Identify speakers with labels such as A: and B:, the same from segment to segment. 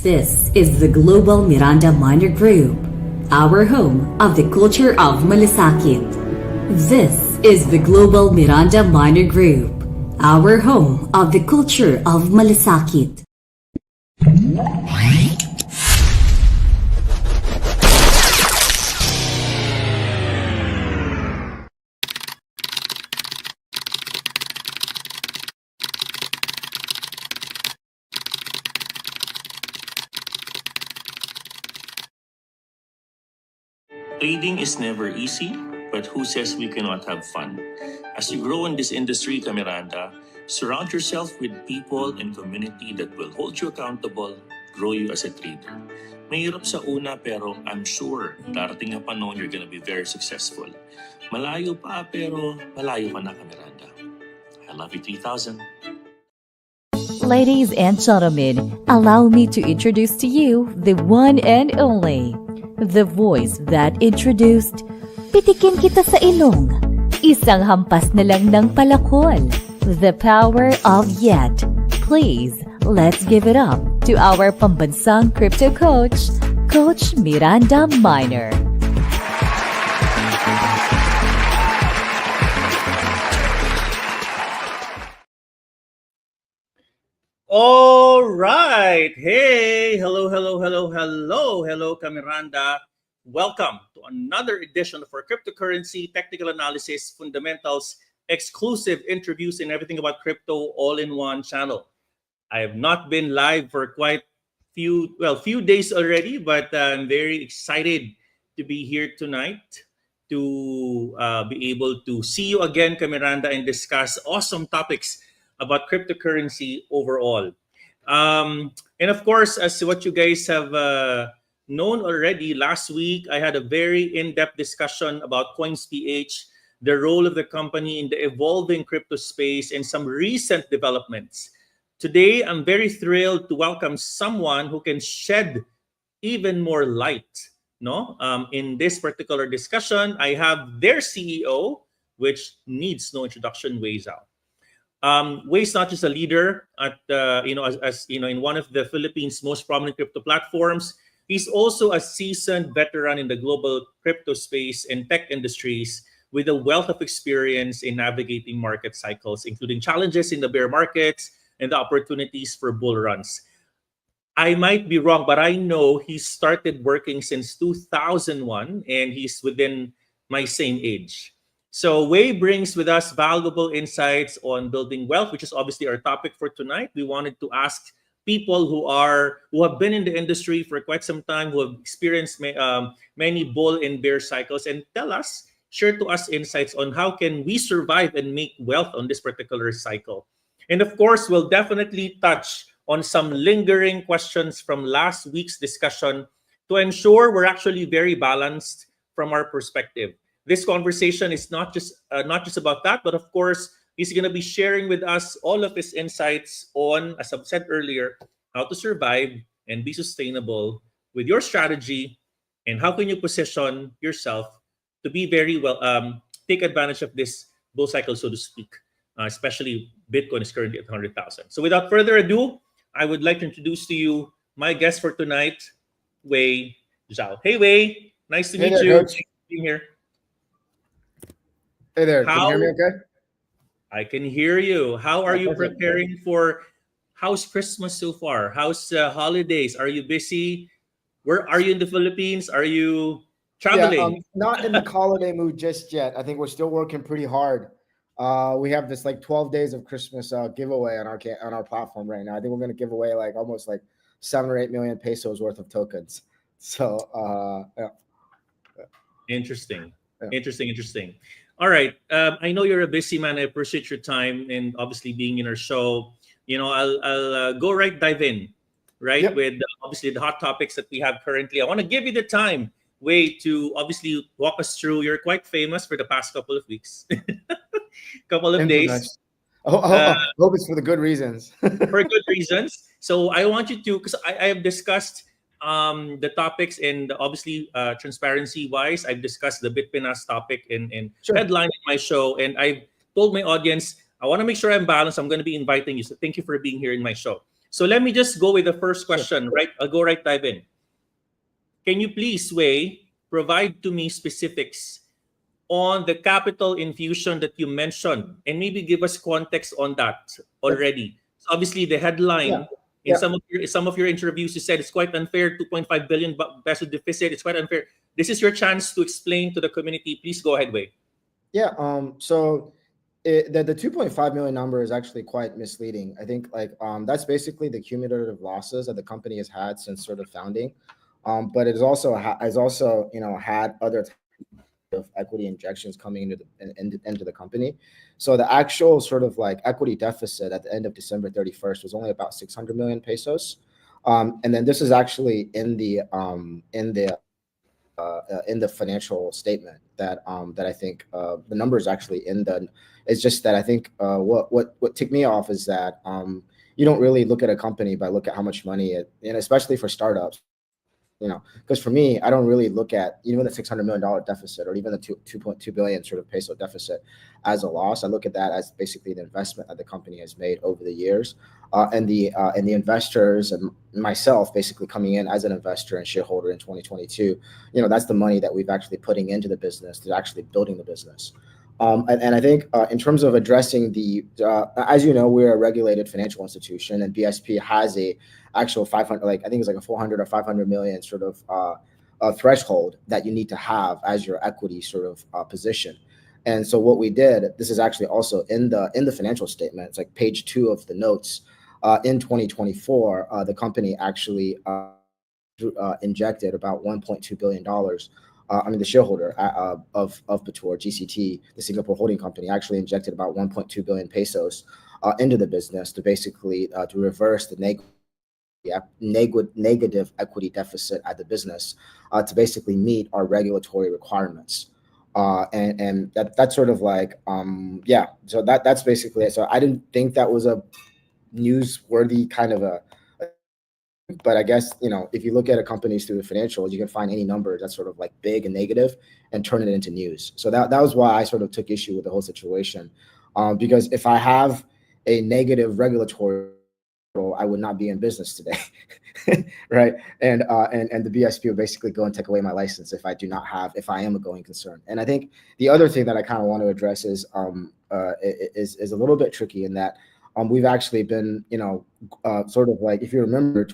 A: This is the Global Miranda Minor Group, our home of the culture of Malasakit. This is the Global Miranda Minor Group, our home of the culture of Malasakit.
B: Trading is never easy, but who says we cannot have fun? As you grow in this industry, Kamiranda, surround yourself with people and community that will hold you accountable, grow you as a trader. Mahirap sa una pero I'm sure darating ang panahon you're gonna be very successful. Malayo pa pero malayo ka na, Kamiranda. I love you 3000.
C: Ladies and gentlemen, allow me to introduce to you the one and only, the voice that introduced, pitikin kita sa ilong, isang hampas na lang ng palakol, the power of yet. Please, let's give it up to our pambansang crypto coach, Coach Miranda Minor.
D: All right. Hey, hello, Kamiranda. Welcome to another edition of our cryptocurrency technical analysis fundamentals exclusive interviews and everything about crypto all in one channel. I have not been live for quite few days already, but I'm very excited to be here tonight to be able to see you again, Kamiranda, and discuss awesome topics about cryptocurrency overall. And of course, as what you guys have known already, last week I had a very in-depth discussion about Coins.ph, the role of the company in the evolving crypto space, and some recent developments. Today, I'm very thrilled to welcome someone who can shed even more light. In this particular discussion, I have their CEO, which needs no introduction, Wei Zhou. Wei's not just a leader at as in one of the Philippines' most prominent crypto platforms. He's also a seasoned veteran in the global crypto space and tech industries with a wealth of experience in navigating market cycles, including challenges in the bear markets and the opportunities for bull runs. I might be wrong, but I know he started working since 2001, and he's within my same age. So Wei brings with us valuable insights on building wealth, which is obviously our topic for tonight. We wanted to ask people who have been in the industry for quite some time, who have experienced many bull and bear cycles, and share to us insights on how can we survive and make wealth on this particular cycle. And of course, we'll definitely touch on some lingering questions from last week's discussion to ensure we're actually very balanced from our perspective. This conversation is not just about that, but of course, he's going to be sharing with us all of his insights on, as I've said earlier, how to survive and be sustainable with your strategy, and how can you position yourself to be very well, take advantage of this bull cycle, so to speak. Especially Bitcoin is currently at 100,000. So without further ado, I would like to introduce to you my guest for tonight, Wei Zhou. Hey, Wei, nice to meet you.
E: Coach.
D: Thanks for being here.
E: Hey there, can you hear me okay?
D: I can hear you. How are you preparing for, how's Christmas so far? How's holidays? Are you busy? Where are you in the Philippines? Are you traveling?
E: Not in the holiday mood just yet. I think we're still working pretty hard. We have this 12 days of Christmas giveaway on our platform right now. I think we're going to give away almost 7 or 8 million pesos worth of tokens. So yeah.
D: Interesting. All right. I know you're a busy man. I appreciate your time and obviously being in our show. I'll dive in, right? Yep. With obviously the hot topics that we have currently. I want to give you the time, Wei, to obviously walk us through. You're quite famous for the past couple of weeks, couple of days.
E: I hope it's for the good reasons.
D: For good reasons. So I want you to, because I have discussed the topics, and obviously transparency wise, I've discussed the Bitpinas topic and
E: sure.
D: headline in my show, and I've told my audience I want to make sure I'm balanced. I'm going to be inviting you, so thank you for being here in my show. So let me just go with the first
E: Sure.
D: question, right? I'll go right dive in. Can you please, Wei, provide to me specifics on the capital infusion that you mentioned, and maybe give us context on that
E: Sure.
D: already? So obviously, the
E: Yeah.
D: headline in
E: Yeah.
D: some of your interviews, you said it's quite unfair. 2.5 billion peso deficit. It's quite unfair. This is your chance to explain to the community. Please go ahead, Wei.
E: Yeah. So the 2.5 million number is actually quite misleading. I think like that's basically the cumulative losses that the company has had since sort of founding. But it is also has also had other of equity injections coming into the company. So the actual sort of like equity deficit at the end of December 31st was only about 600 million pesos. And then this is actually in the financial statement that I think the number is actually in the. It's just that I think what ticked me off is that you don't really look at a company by look at how much money and especially for startups. Because for me, I don't really look at even the $600 million deficit or even the 2.2 billion sort of peso deficit as a loss. I look at that as basically the investment that the company has made over the years, and the investors and myself basically coming in as an investor and shareholder in 2022. That's the money that we've actually putting into the business to actually building the business. And I think in terms of addressing as you know, we're a regulated financial institution, and BSP has a actual 500, like I think it's like a 400 or 500 million sort of threshold that you need to have as your equity sort of position. And so what we did, this is actually also in the financial statement. It's like page 2 of the notes. In 2024, the company actually injected about $1.2 billion. The shareholder of Batur, GCT, the Singapore holding company, actually injected about 1.2 billion pesos into the business to basically to reverse the negative equity deficit at the business, to basically meet our regulatory requirements. And that's sort of like yeah. So that's basically it. So I didn't think that was a newsworthy kind of a. But I guess, if you look at a company's through the financials, you can find any number that's sort of like big and negative and turn it into news. So that was why I sort of took issue with the whole situation. Because if I have a negative regulatory, I would not be in business today. Right. And the BSP will basically go and take away my license if I am a going concern. And I think the other thing that I kind of want to address is a little bit tricky in that we've actually been, sort of like, if you remember,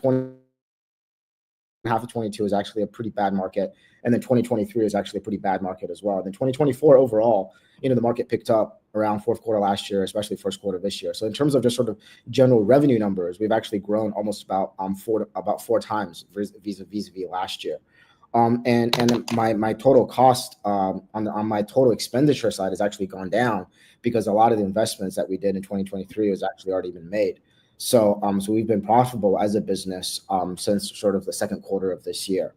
E: half of 22 is actually a pretty bad market, and then 2023 is actually a pretty bad market as well. And then 2024 overall, the market picked up around fourth quarter last year, especially first quarter this year. So in terms of just sort of general revenue numbers, we've actually grown almost about four times vis-a-vis last year. And my total cost on my total expenditure side has actually gone down because a lot of the investments that we did in 2023 has actually already been made. So we've been profitable as a business since sort of the second quarter of this year.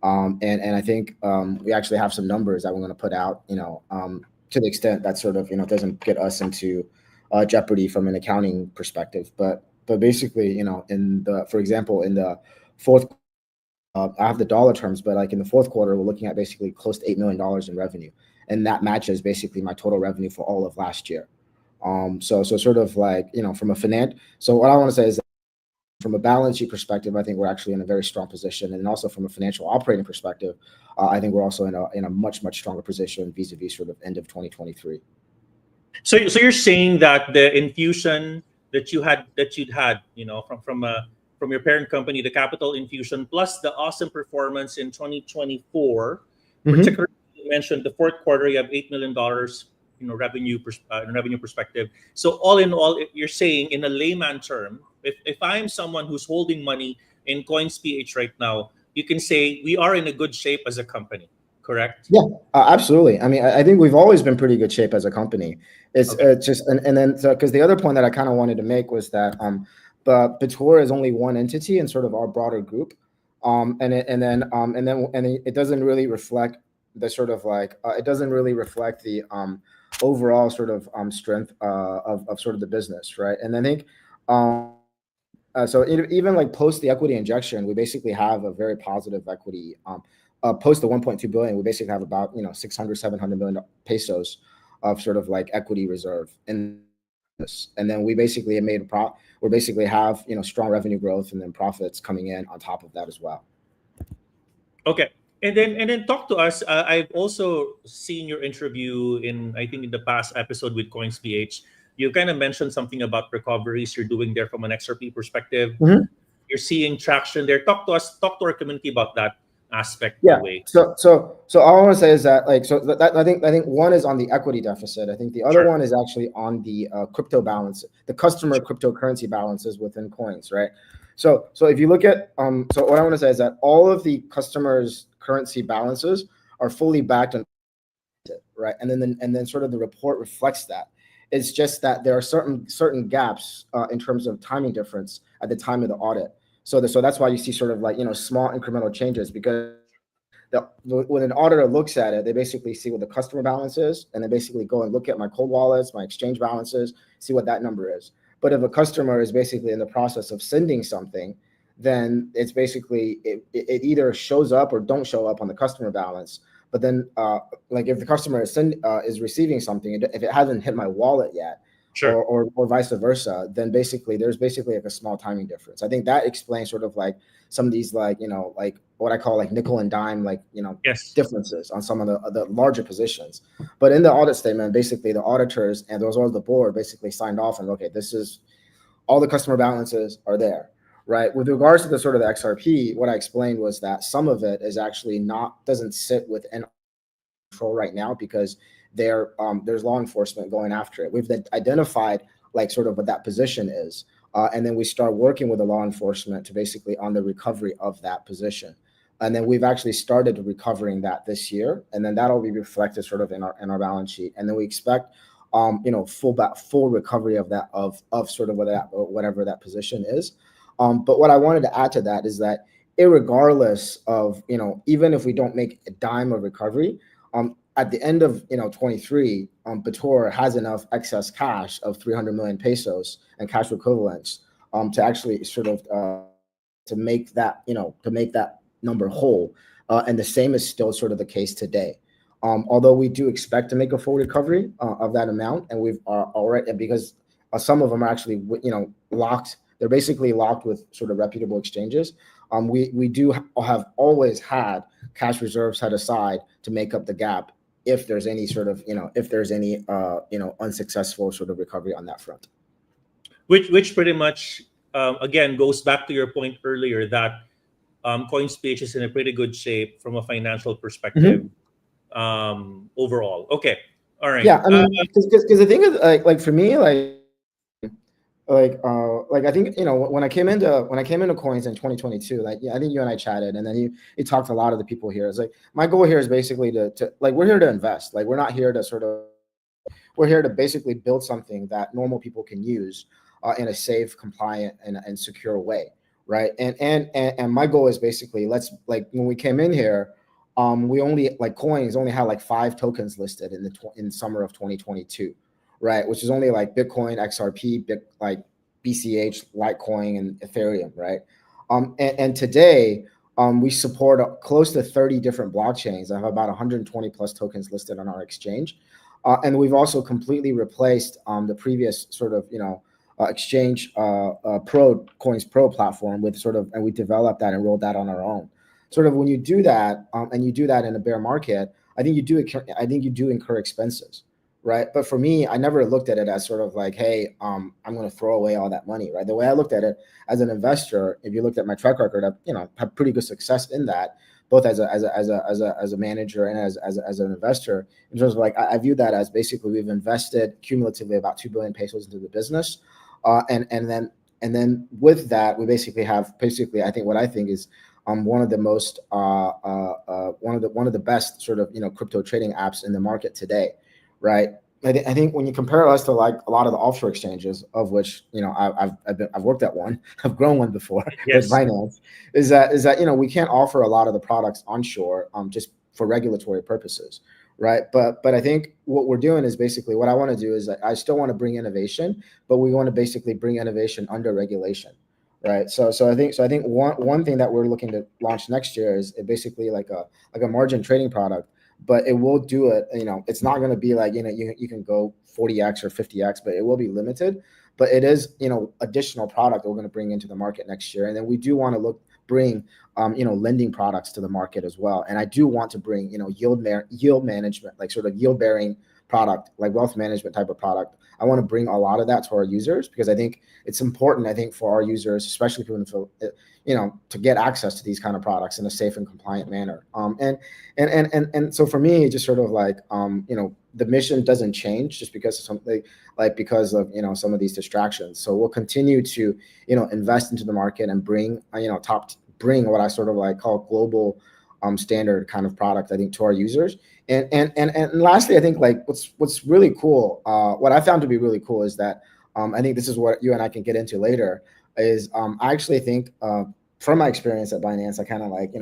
E: And I think we actually have some numbers that we're going to put out, to the extent that sort of doesn't get us into jeopardy from an accounting perspective. But basically, for example, in the fourth. I have the dollar terms, but like in the fourth quarter, we're looking at basically close to $8 million in revenue, and that matches basically my total revenue for all of last year. So sort of like from a So what I want to say is that from a balance sheet perspective, I think we're actually in a very strong position, and also from a financial operating perspective, I think we're also in a much stronger position vis-a-vis sort of end of 2023.
D: So you're saying that the infusion that you'd had, from your parent company, the capital infusion plus the awesome performance in 2024, particularly you mentioned the fourth quarter, you have $8 million, revenue perspective. So all in all, you're saying in a layman term, if I'm someone who's holding money in Coins.ph right now, you can say we are in a good shape as a company. Correct?
E: Yeah, absolutely. I mean, I think we've always been pretty good shape as a company. It's just, and then, so, because the other point that I kind of wanted to make was that, but Batur is only one entity in sort of our broader group. And it doesn't really reflect the sort of like, it doesn't really reflect the overall sort of strength of sort of the business. Right. And I think, so even like post the equity injection, we basically have a very positive equity. Post the 1.2 billion, we basically have about 600-700 million pesos of sort of like equity reserve. And and then we basically we basically have strong revenue growth and then profits coming in on top of that as well.
D: Okay. And then talk to us. I've also seen your interview in, I think, in the past episode with Coins.ph. You kind of mentioned something about recoveries you're doing there from an XRP perspective. You're seeing traction there. Talk to us, talk to our community about that aspect in a
E: Yeah.
D: way.
E: So all I want to say is that I think one is on the equity deficit. I think the other
D: Sure.
E: one is actually on the crypto balance, the customer cryptocurrency balances within coins, right? So if you look at so what I want to say is that all of the customers' currency balances are fully backed and right, and then sort of the report reflects that. It's just that there are certain gaps in terms of timing difference at the time of the audit. So that's why you see sort of like small incremental changes, because when an auditor looks at it, they basically see what the customer balance is, and they basically go and look at my cold wallets, my exchange balances, see what that number is. But if a customer is basically in the process of sending something, then it's basically it either shows up or don't show up on the customer balance. But then, like if the customer is receiving something, if it hasn't hit my wallet yet,
D: Sure.
E: or vice versa, then there's basically like a small timing difference. I think that explains sort of like some of these like like what I call like nickel and dime
D: Yes.
E: differences on some of the larger positions. But in the audit statement, basically the auditors and as well as the board basically signed off and okay, this is all the customer balances are there. Right. With regards to the sort of the XRP, what I explained was that some of it is actually doesn't sit within control right now because there's law enforcement going after it. We've then identified like sort of what that position is, and then we start working with the law enforcement to basically on the recovery of that position. And then we've actually started recovering that this year, and then that'll be reflected sort of in our balance sheet. And then we expect full recovery of that of sort of whatever that position is. But what I wanted to add to that is that irregardless of even if we don't make a dime of recovery, at the end of 23, Bator has enough excess cash of 300 million pesos and cash equivalents to actually sort of to make that number whole. And the same is still sort of the case today. Although we do expect to make a full recovery of that amount, and we've already, because some of them are actually locked. They're basically locked with sort of reputable exchanges. We do have always had cash reserves set aside to make up the gap if there's any sort of unsuccessful sort of recovery on that front.
D: Which pretty much again goes back to your point earlier that Coins.ph is in a pretty good shape from a financial perspective overall. Okay, all right.
E: Yeah, I mean, because the thing is, like for me, like I think when I came into Coins in 2022, like I think you and I chatted, and then you talked to a lot of the people here. It's like my goal here is basically to like we're here to invest. Like we're not here to we're here to basically build something that normal people can use in a safe, compliant, and secure way, right? And my goal is basically like when we came in here, we only like Coins only had like 5 tokens listed in summer of 2022. Right, which is only like Bitcoin, XRP, like BCH, Litecoin, and Ethereum, right? And today, we support close to 30 different blockchains. I have about 120 plus tokens listed on our exchange, and we've also completely replaced the previous sort of exchange Coins Pro platform with and we developed that and rolled that on our own. Sort of when you do that, and you do that in a bear market, I think you do incur expenses. Right. But for me, I never looked at it as sort of like, hey, I'm going to throw away all that money. Right. The way I looked at it as an investor, if you looked at my track record, I've had pretty good success in that, both as a manager and as an investor. In terms of like, I view that as basically we've invested cumulatively about 2 billion pesos into the business, and then with that, we basically I think what I think is one of the most one of the best sort of crypto trading apps in the market today. Right. I think when you compare us to like a lot of the offshore exchanges, of which I've worked at one, I've grown one before with Binance, is that we can't offer a lot of the products onshore just for regulatory purposes, right? But I think what we're doing is basically what I want to do is I still want to bring innovation, but we want to basically bring innovation under regulation, right? So I think one thing that we're looking to launch next year is basically like a margin trading product. but it will do it. It's not going to be like, you can go 40x or 50x, but it will be limited. But it is, additional product that we're going to bring into the market next year. And then we do want to bring lending products to the market as well. And I do want to bring, yield management, like sort of yield bearing product, like wealth management type of product. I want to bring a lot of that to our users, because I think it's important, I think, for our users, especially people to get access to these kind of products in a safe and compliant manner. And so for me, just sort of like, the mission doesn't change just because of something, like because of, some of these distractions. So we'll continue to, invest into the market and bring, bring what I sort of like call global standard kind of product, I think, to our users. And lastly, I think like what's really cool, what I found to be really cool is that I think this is what you and I can get into later, is I actually think from my experience at Binance, I kind of like,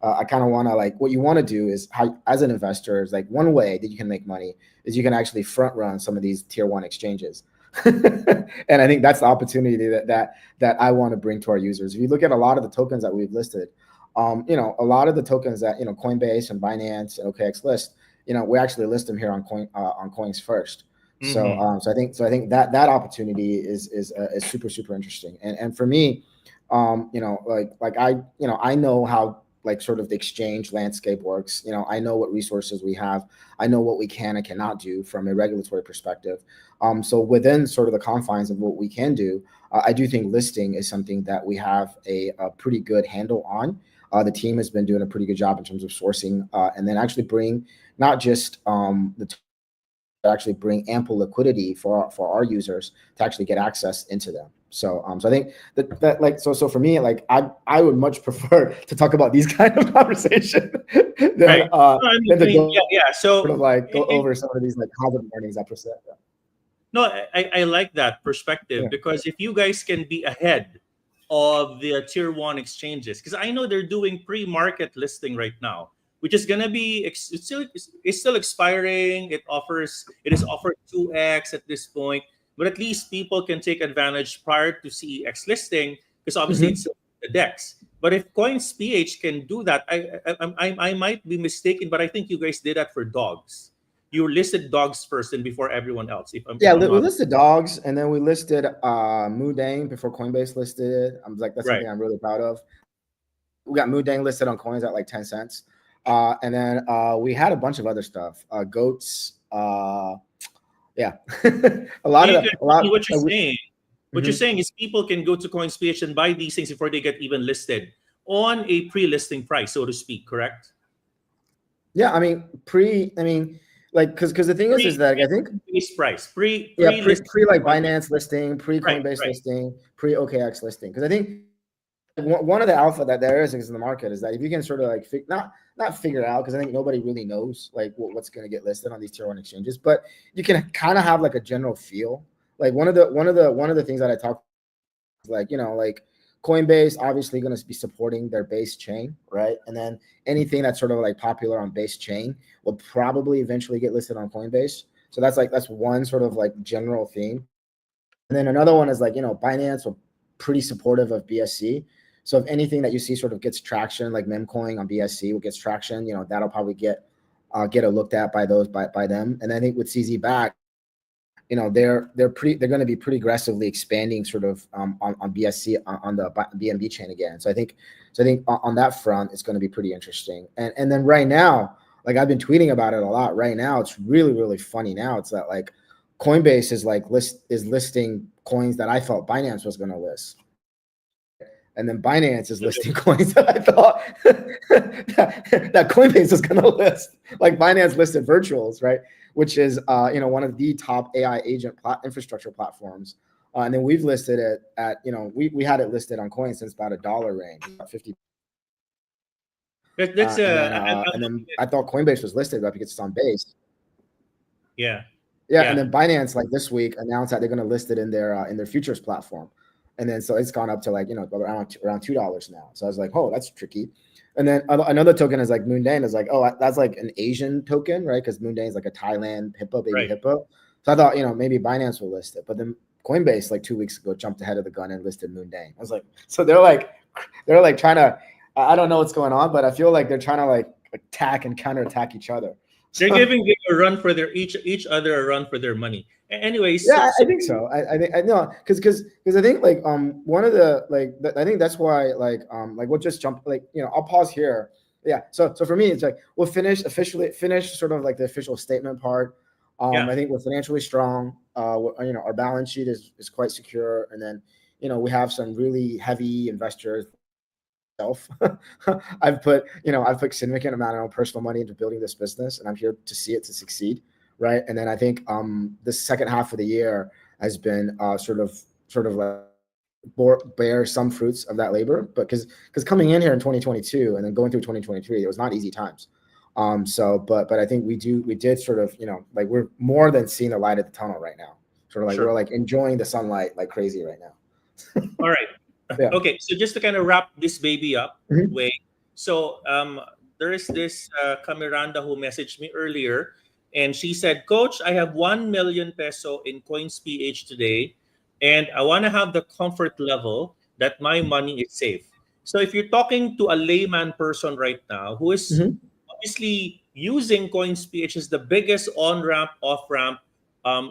E: I kind of want to like, what you want to do is, how, as an investor, is like, one way that you can make money is you can actually front run some of these tier one exchanges. And I think that's the opportunity that I want to bring to our users. If you look at a lot of the tokens that we've listed, a lot of the tokens that, Coinbase and Binance and OKX list, we actually list them here on Coins first.
D: Mm-hmm.
E: So I think that opportunity is super, super interesting. And for me, like I know how, like, sort of the exchange landscape works. I know what resources we have. I know what we can and cannot do from a regulatory perspective. So within sort of the confines of what we can do, I do think listing is something that we have a pretty good handle on. The team has been doing a pretty good job in terms of sourcing, and then actually bring not just actually bring ample liquidity for our users to actually get access into them. So I think that like, so for me, like, I would much prefer to talk about these kind of conversation than
D: Right.
E: than to go
D: Yeah.
E: sort of
D: So,
E: like go over some of these like positive learnings I present.
D: no, I like that perspective,
E: Yeah.
D: because if you guys can be ahead of the tier one exchanges, because I know they're doing pre-market listing right now, which is gonna be it's still expiring. It is offered 2x at this point, but at least people can take advantage prior to CEX listing, because obviously
E: Mhm.
D: it's the DEX. But if Coins.ph can do that, I might be mistaken, but I think you guys did that for dogs. You listed dogs first and before everyone else.
E: Yeah,
D: If I'm
E: we
D: not
E: listed dogs, and then we listed Moodang before Coinbase listed it. I'm like, that's
D: right.
E: something I'm really proud of. We got Moodang listed on Coins at like 10 cents. And then we had a bunch of other stuff. Goats, yeah. a
D: So
E: lot of
D: you
E: the,
D: can,
E: a lot.
D: what you're saying, what you're
E: Mhm.
D: saying is people can go to Coins.ph and buy these things before they get even listed on a pre-listing price, so to speak. Correct?
E: Yeah, I mean, like, because the thing is that I think,
D: Base price,
E: yeah,
D: pre-listing.
E: pre like Binance listing, pre
D: Right,
E: Coinbase
D: right.
E: listing, pre OKX listing. Because I think one of the alpha that there is in the market is that if you can sort of like not figure it out, because I think nobody really knows like what's going to get listed on these tier one exchanges, but you can kind of have like a general feel. Like one of the things that I talk, like, like Coinbase obviously going to be supporting their base chain, right? And then anything that's sort of like popular on base chain will probably eventually get listed on Coinbase. So that's one sort of like general theme. And then another one is like, Binance were pretty supportive of BSC. So if anything that you see sort of gets traction, like memcoin on BSC, gets traction, that'll probably get a looked at by them. And I think with CZ back, they're going to be pretty aggressively expanding sort of on BSC on the BNB chain again. So I think on that front, it's going to be pretty interesting. And then right now, like I've been tweeting about it a lot. Right now, it's really, really funny. Now it's that like Coinbase is like listing coins that I thought Binance was going to list. And then Binance is listing coins that I thought that Coinbase was going to list. Like Binance listed virtuals, right? Which is one of the top AI agent infrastructure platforms. And then we've listed it at, we had it listed on Coin since about $1 range, about 50.
D: That's
E: And then I thought Coinbase was listed, but because it's on base.
D: yeah,
E: Yeah, and
D: yeah.
E: then Binance like this week announced that they're going to list it in their futures platform, and then so it's gone up to like around $2 now. So I was like, oh, that's tricky. And then another token is like Moondane is like, oh, that's like an Asian token, right? Because Moondane is like a Thailand hippo, baby
D: Right.
E: hippo. So I thought maybe Binance will list it, but then Coinbase like 2 weeks ago jumped ahead of the gun and listed Moondane. I was like, so they're like trying to. I don't know what's going on, but I feel like they're trying to like attack and counterattack each other.
D: They're
E: So,
D: giving them a run for their each other a run for their money. Anyways,
E: yeah, I think so. I think I know because I think like one of the I think that's why like we'll just jump like I'll pause here. Yeah. So for me it's like we'll finish sort of like the official statement part.
D: yeah,
E: I think we're financially strong. Our balance sheet is quite secure, and then we have some really heavy investors. Self, I've put significant amount of personal money into building this business, and I'm here to see it to succeed, right? And then I think the second half of the year has been sort of like bear some fruits of that labor, but because coming in here in 2022 and then going through 2023, it was not easy times. But I think we did sort of like we're more than seeing the light at the tunnel right now. Sort of like
D: sure.
E: we're like enjoying the sunlight like crazy right now.
D: All right.
E: Yeah.
D: Okay, so just to kind of wrap this baby up,
E: Mhm.
D: way. So there is this Camiranda who messaged me earlier, and she said, "Coach, I have 1 million peso in Coins.ph today, and I want to have the comfort level that my money is safe." So if you're talking to a layman person right now who is
E: Mhm.
D: obviously using Coins.ph as the biggest on ramp, off ramp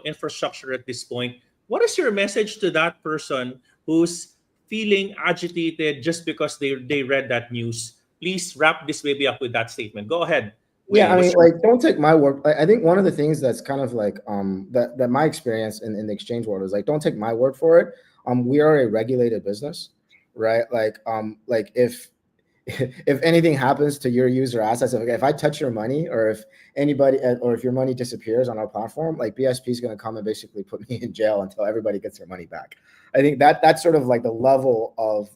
D: infrastructure at this point, what is your message to that person who's feeling agitated just because they read that news? Please wrap this baby up with that statement. Go ahead,
E: Yeah,
D: Wei.
E: I mean,
D: What's your
E: like, don't take my word. I think one of the things that's kind of like that my experience in the exchange world is like, don't take my word for it. We are a regulated business, right? Like if if anything happens to your user assets, okay, if I touch your money, or if anybody, or if your money disappears on our platform, like BSP is going to come and basically put me in jail until everybody gets their money back. I think that's sort of like the level of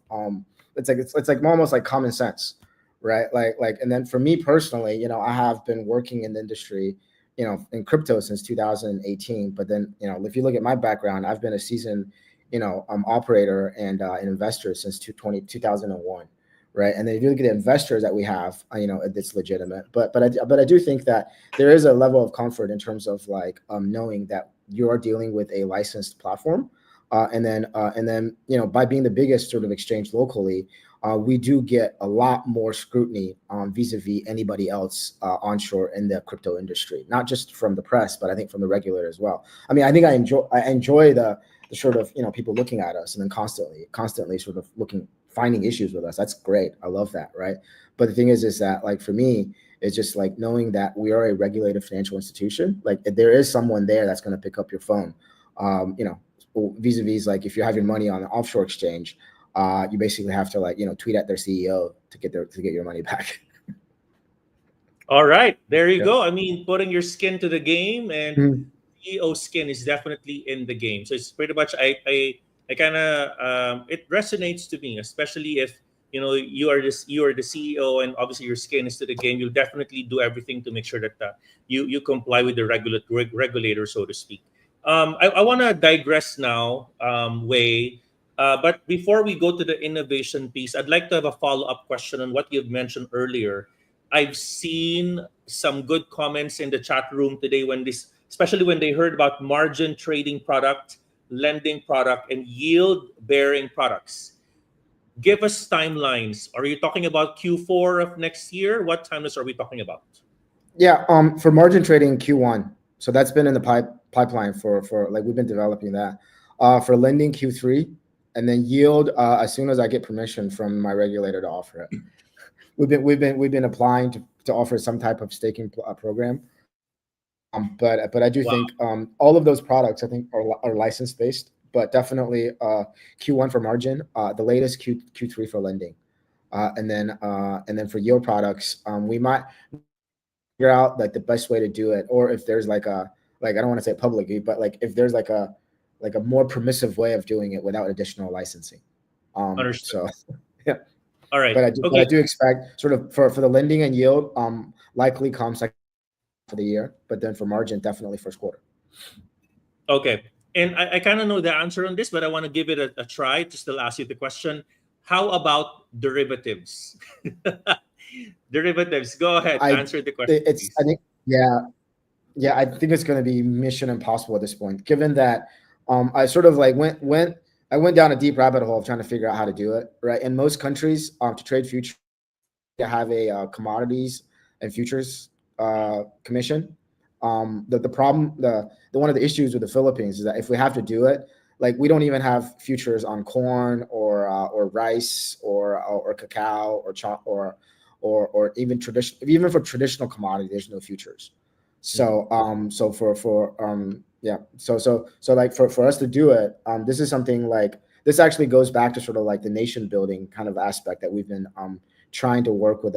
E: it's like almost like common sense, right? And then for me personally, I have been working in the industry, in crypto since 2018. But then, if you look at my background, I've been a seasoned, operator and an investor since 2001, right? And then if you look at the investors that we have, it's legitimate. But I do think that there is a level of comfort in terms of like knowing that you are dealing with a licensed platform, and then by being the biggest sort of exchange locally, we do get a lot more scrutiny vis-a-vis anybody else onshore in the crypto industry, not just from the press, but I think from the regulator as well. I mean, I think I enjoy the sort of people looking at us and then constantly sort of finding issues with us. That's great. I love that, right? But the thing is that like for me, it's just like knowing that we are a regulated financial institution. Like if there is someone there that's going to pick up your phone, vis-a-vis like if you have your money on an offshore exchange, you basically have to like tweet at their CEO to get your money back.
D: All right, there you
E: Yeah.
D: go. I mean, putting your skin to the game, and
E: Mhm.
D: CEO skin is definitely in the game. So it's pretty much I kind of it resonates to me, especially if you are the CEO, and obviously your skin is to the game. You'll definitely do everything to make sure that you comply with the regulator, so to speak. I want to digress now, Wei. But before we go to the innovation piece, I'd like to have a follow up question on what you've mentioned earlier. I've seen some good comments in the chat room today especially when they heard about margin trading product, lending product, and yield bearing products. Give us timelines. Are you talking about Q4 of next year? What timelines are we talking about?
E: Yeah. For margin trading Q1. So that's been in the pipeline for like we've been developing that. For lending Q3, and then yield as soon as I get permission from my regulator to offer it. We've been applying to offer some type of staking program. But I do
D: Wow.
E: think all of those products I think are license based, but definitely Q1 for margin, the latest Q3 for lending, and then for yield products, we might figure out like the best way to do it, or if there's like I don't want to say publicly, but like if there's like a more permissive way of doing it without additional licensing.
D: Understood.
E: So yeah,
D: All right.
E: but I
D: Okay.
E: do expect sort of for the lending and yield, likely comes like for the year, but then for margin, definitely first quarter.
D: Okay. And I kind of know the answer on this, but I want to give it a try to still ask you the question. How about derivatives? Derivatives. Go ahead.
E: I
D: Answer the question,
E: it's I
D: please.
E: think yeah, I think it's going to be mission impossible at this point, given that I sort of like went down a deep rabbit hole of trying to figure out how to do it, right? In most countries, to trade futures, to have a commodities and Futures Commission. The problem, the one of the issues with the Philippines is that if we have to do it, like we don't even have futures on corn or rice or cacao or even even for traditional commodity, there's no futures. So so like for us to do it, this is something like this actually goes back to sort of like the nation building kind of aspect that we've been trying to work with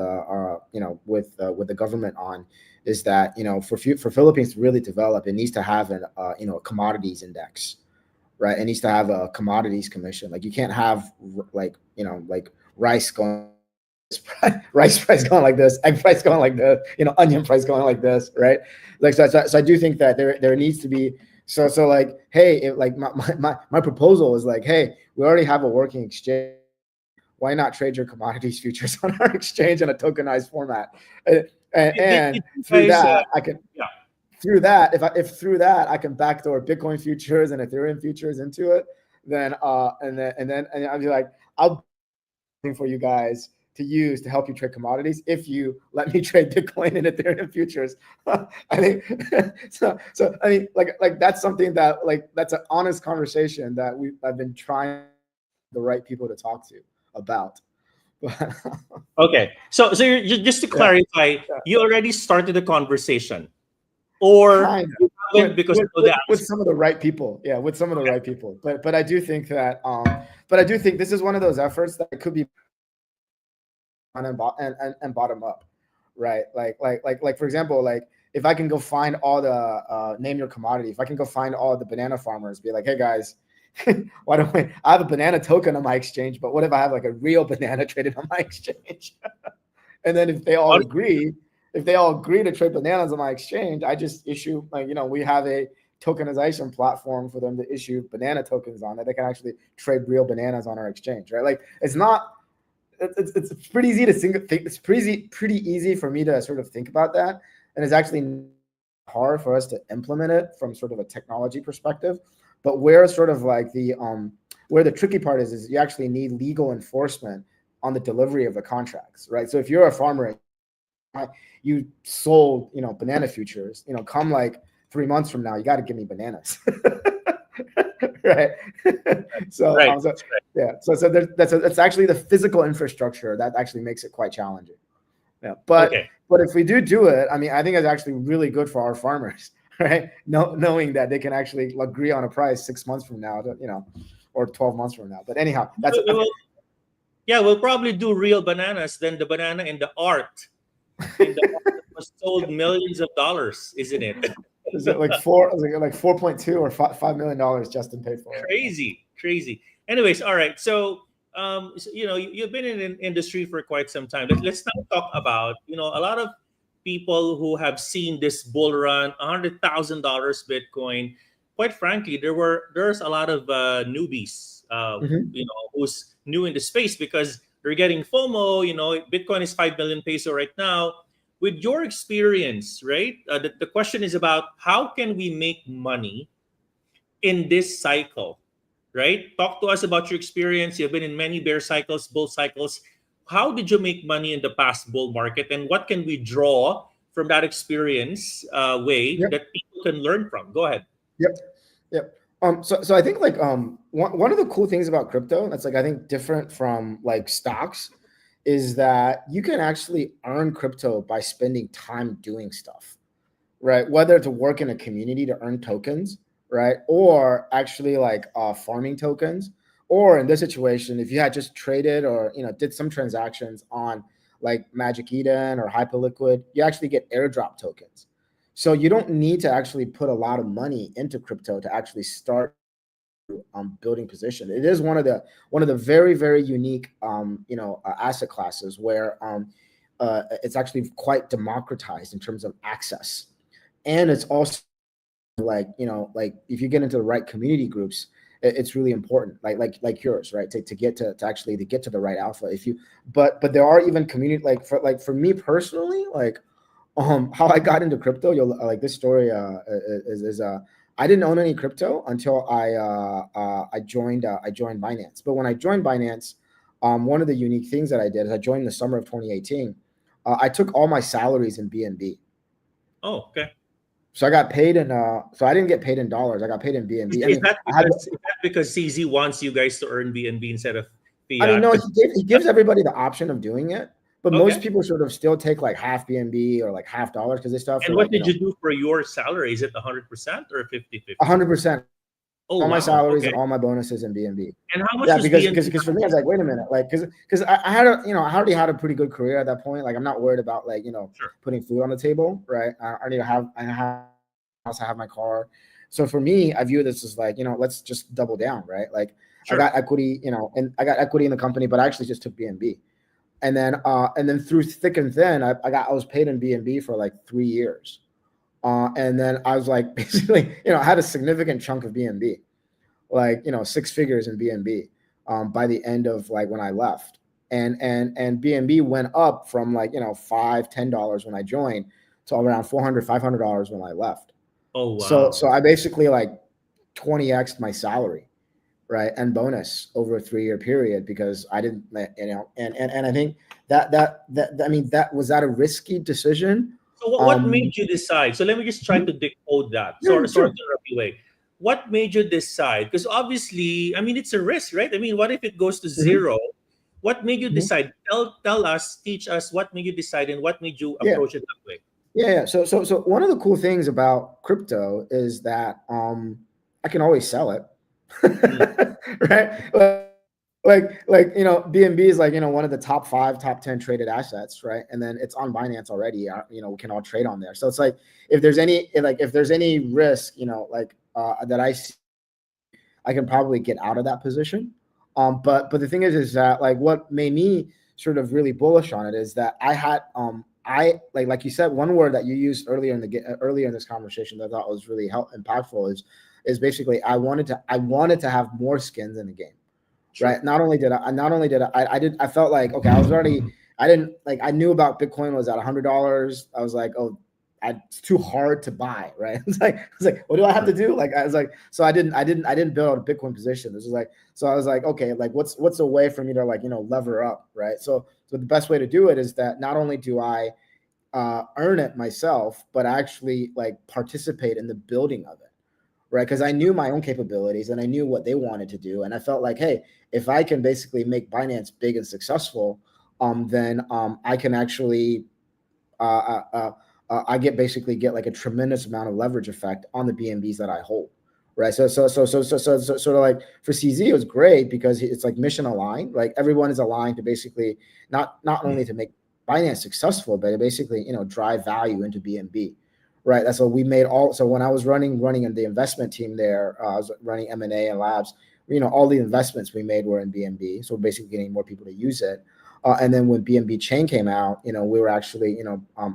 E: with the government on, is that for Philippines to really develop, it needs to have a commodities index, right? It needs to have a commodities commission. Like you can't have like rice going rice price going like this, egg price going like this, onion price going like this, right? Like so I do think that there needs to be so like, hey, like my proposal is like, hey, we already have a working exchange. Why not trade your commodities futures on our exchange in a tokenized format? And through that, I can through that, if through that I can backdoor Bitcoin futures and Ethereum futures into it, then and I'll be like, I'll for you guys to use to help you trade commodities if you let me trade Bitcoin and Ethereum futures. I think so I mean, like that's something that that's an honest conversation that I've been trying the right people to talk to about.
D: Okay, so you're, just to clarify, you already started the conversation, or
E: kind of
D: because
E: with some of the right people, with some of the right people. But I do think that this is one of those efforts that could be and bottom up, right? Like for example, like if I can go find all the name your commodity, if I can go find all the banana farmers, be like, hey guys, why don't I have a banana token on my exchange, but what if I have like a real banana traded on my exchange? And then if they all agree to trade bananas on my exchange, I just issue we have a tokenization platform for them to issue banana tokens on that they can actually trade real bananas on our exchange, right? Like it's pretty easy to think. It's pretty easy for me to sort of think about that, and it's actually hard for us to implement it from sort of a technology perspective. But where sort of like where the tricky part is you actually need legal enforcement on the delivery of the contracts, right? So if you're a farmer, you sold banana futures, come like 3 months from now, you got to give me bananas. Right. So that's actually the physical infrastructure that actually makes it quite challenging. But if we do it, I mean, I think it's actually really good for our farmers, right? Knowing that they can actually agree on a price 6 months from now, or 12 months from now. But anyhow,
D: we'll probably do real bananas than the banana in the art. Was sold millions of dollars, isn't it?
E: Is it like 4.2 or $5 million Justin paid for it?
D: Crazy. Anyways, all right. So, you've been in an industry for quite some time. Let's now talk about, a lot of people who have seen this bull run, $100,000 Bitcoin. Quite frankly, there's a lot of newbies, who's new in the space because they're getting FOMO. Bitcoin is 5 million peso right now. With your experience, right? The question is about how can we make money in this cycle, right? Talk to us about your experience. You've been in many bear cycles, bull cycles. How did you make money in the past bull market, and what can we draw from that experience that people can learn from? Go ahead.
E: Yep. So I think like one of the cool things about crypto that's like I think different from like stocks is that you can actually earn crypto by spending time doing stuff, right? Whether to work in a community to earn tokens, right? Or actually like farming tokens, or in this situation, if you had just traded or, did some transactions on like Magic Eden or Hyperliquid, you actually get airdrop tokens. So you don't need to actually put a lot of money into crypto to actually start building position. It is one of the very, very unique asset classes where it's actually quite democratized in terms of access, and it's also like if you get into the right community groups, it's really important, like yours, right, to get to actually to get to the right alpha. But there are even community for me personally, how I got into crypto. You'll like this story is I didn't own any crypto until I joined Binance. But when I joined Binance, one of the unique things that I did is I joined in the summer of 2018. I took all my salaries in BNB.
D: Oh, okay.
E: So I got paid in so I didn't get paid in dollars. I got paid in BNB. I
D: Is
E: mean,
D: that
E: I had
D: because CZ wants you guys to earn BNB instead of
E: I mean,
D: fiat?
E: no, he gives everybody the option of doing it, but most
D: Okay.
E: people sort of still take like half BNB or like half dollars because they still have to
D: And what
E: like,
D: did you do for your salary? Is it 100% or 50-50?
E: 100%.
D: Oh,
E: All my
D: wow.
E: salaries and
D: Okay.
E: all my bonuses in BNB.
D: And how much
E: Yeah,
D: was
E: because
D: BNB?
E: because for me, I was like, wait a minute, like because I had a I already had a pretty good career at that point. Like I'm not worried about like
D: Sure.
E: putting food on the table, right? I need to have I have house, I have my car. So for me, I view this as like let's just double down, right? Like I
D: Sure.
E: got equity, and I got equity in the company, but I actually just took BNB, and then through thick and thin, I was paid in BNB for like 3 years, and then I was like basically I had a significant chunk of BNB, like 6 figures in BNB, by the end of like when I left, and BNB went up from like $5-10 when I joined to around $400-500 when I left.
D: Oh,
E: So
D: wow.
E: I basically like 20x my salary, right, and bonus over a 3 year period because I didn't, and I think that I mean that a risky decision.
D: So what made you decide? So let me just try
E: Mhm.
D: to decode that.
E: Yeah,
D: Sorry
E: sure.
D: to interrupt you. Wait. What made you decide? Because obviously, I mean, it's a risk, right? I mean, what if it goes to
E: Mhm.
D: zero? What made you
E: Mhm.
D: decide? Tell us, teach us what made you decide and what made you
E: Yeah.
D: approach it that way.
E: Yeah. So one of the cool things about crypto is that I can always sell it.
D: Mm.
E: Right? Like BNB is like one of the top 5, top 10 traded assets, right? And then it's on Binance already. We can all trade on there. So it's like if there's any risk, like that I see, I can probably get out of that position. But the thing is that like what made me sort of really bullish on it is that I had I like you said, one word that you used earlier in this conversation that I thought was really impactful is basically I wanted to have more skins in the game,
D: True.
E: right? I felt like, okay, I didn't like, I knew about Bitcoin was at $100. I was like, oh, it's too hard to buy, right? It's like, what do I have to do? Like, I was like, so I didn't build a Bitcoin position. This is like, so I was like, okay, like what's a way for me to like, lever up, right? So the best way to do it is that not only do I earn it myself, but I actually like participate in the building of it, right? Because I knew my own capabilities and I knew what they wanted to do, and I felt like, hey, if I can basically make Binance big and successful, then I can actually uh, uh, I get like a tremendous amount of leverage effect on the BNBs that I hold, right? So sort of like for CZ, it was great because it's like mission aligned. Like everyone is aligned to basically not only to make Binance successful, but to basically drive value into BNB, right? That's what we made all. So when I was running in the investment team there, I was running M&A and labs. All the investments we made were in BNB, so basically getting more people to use it. And then when BNB Chain came out, we were actually,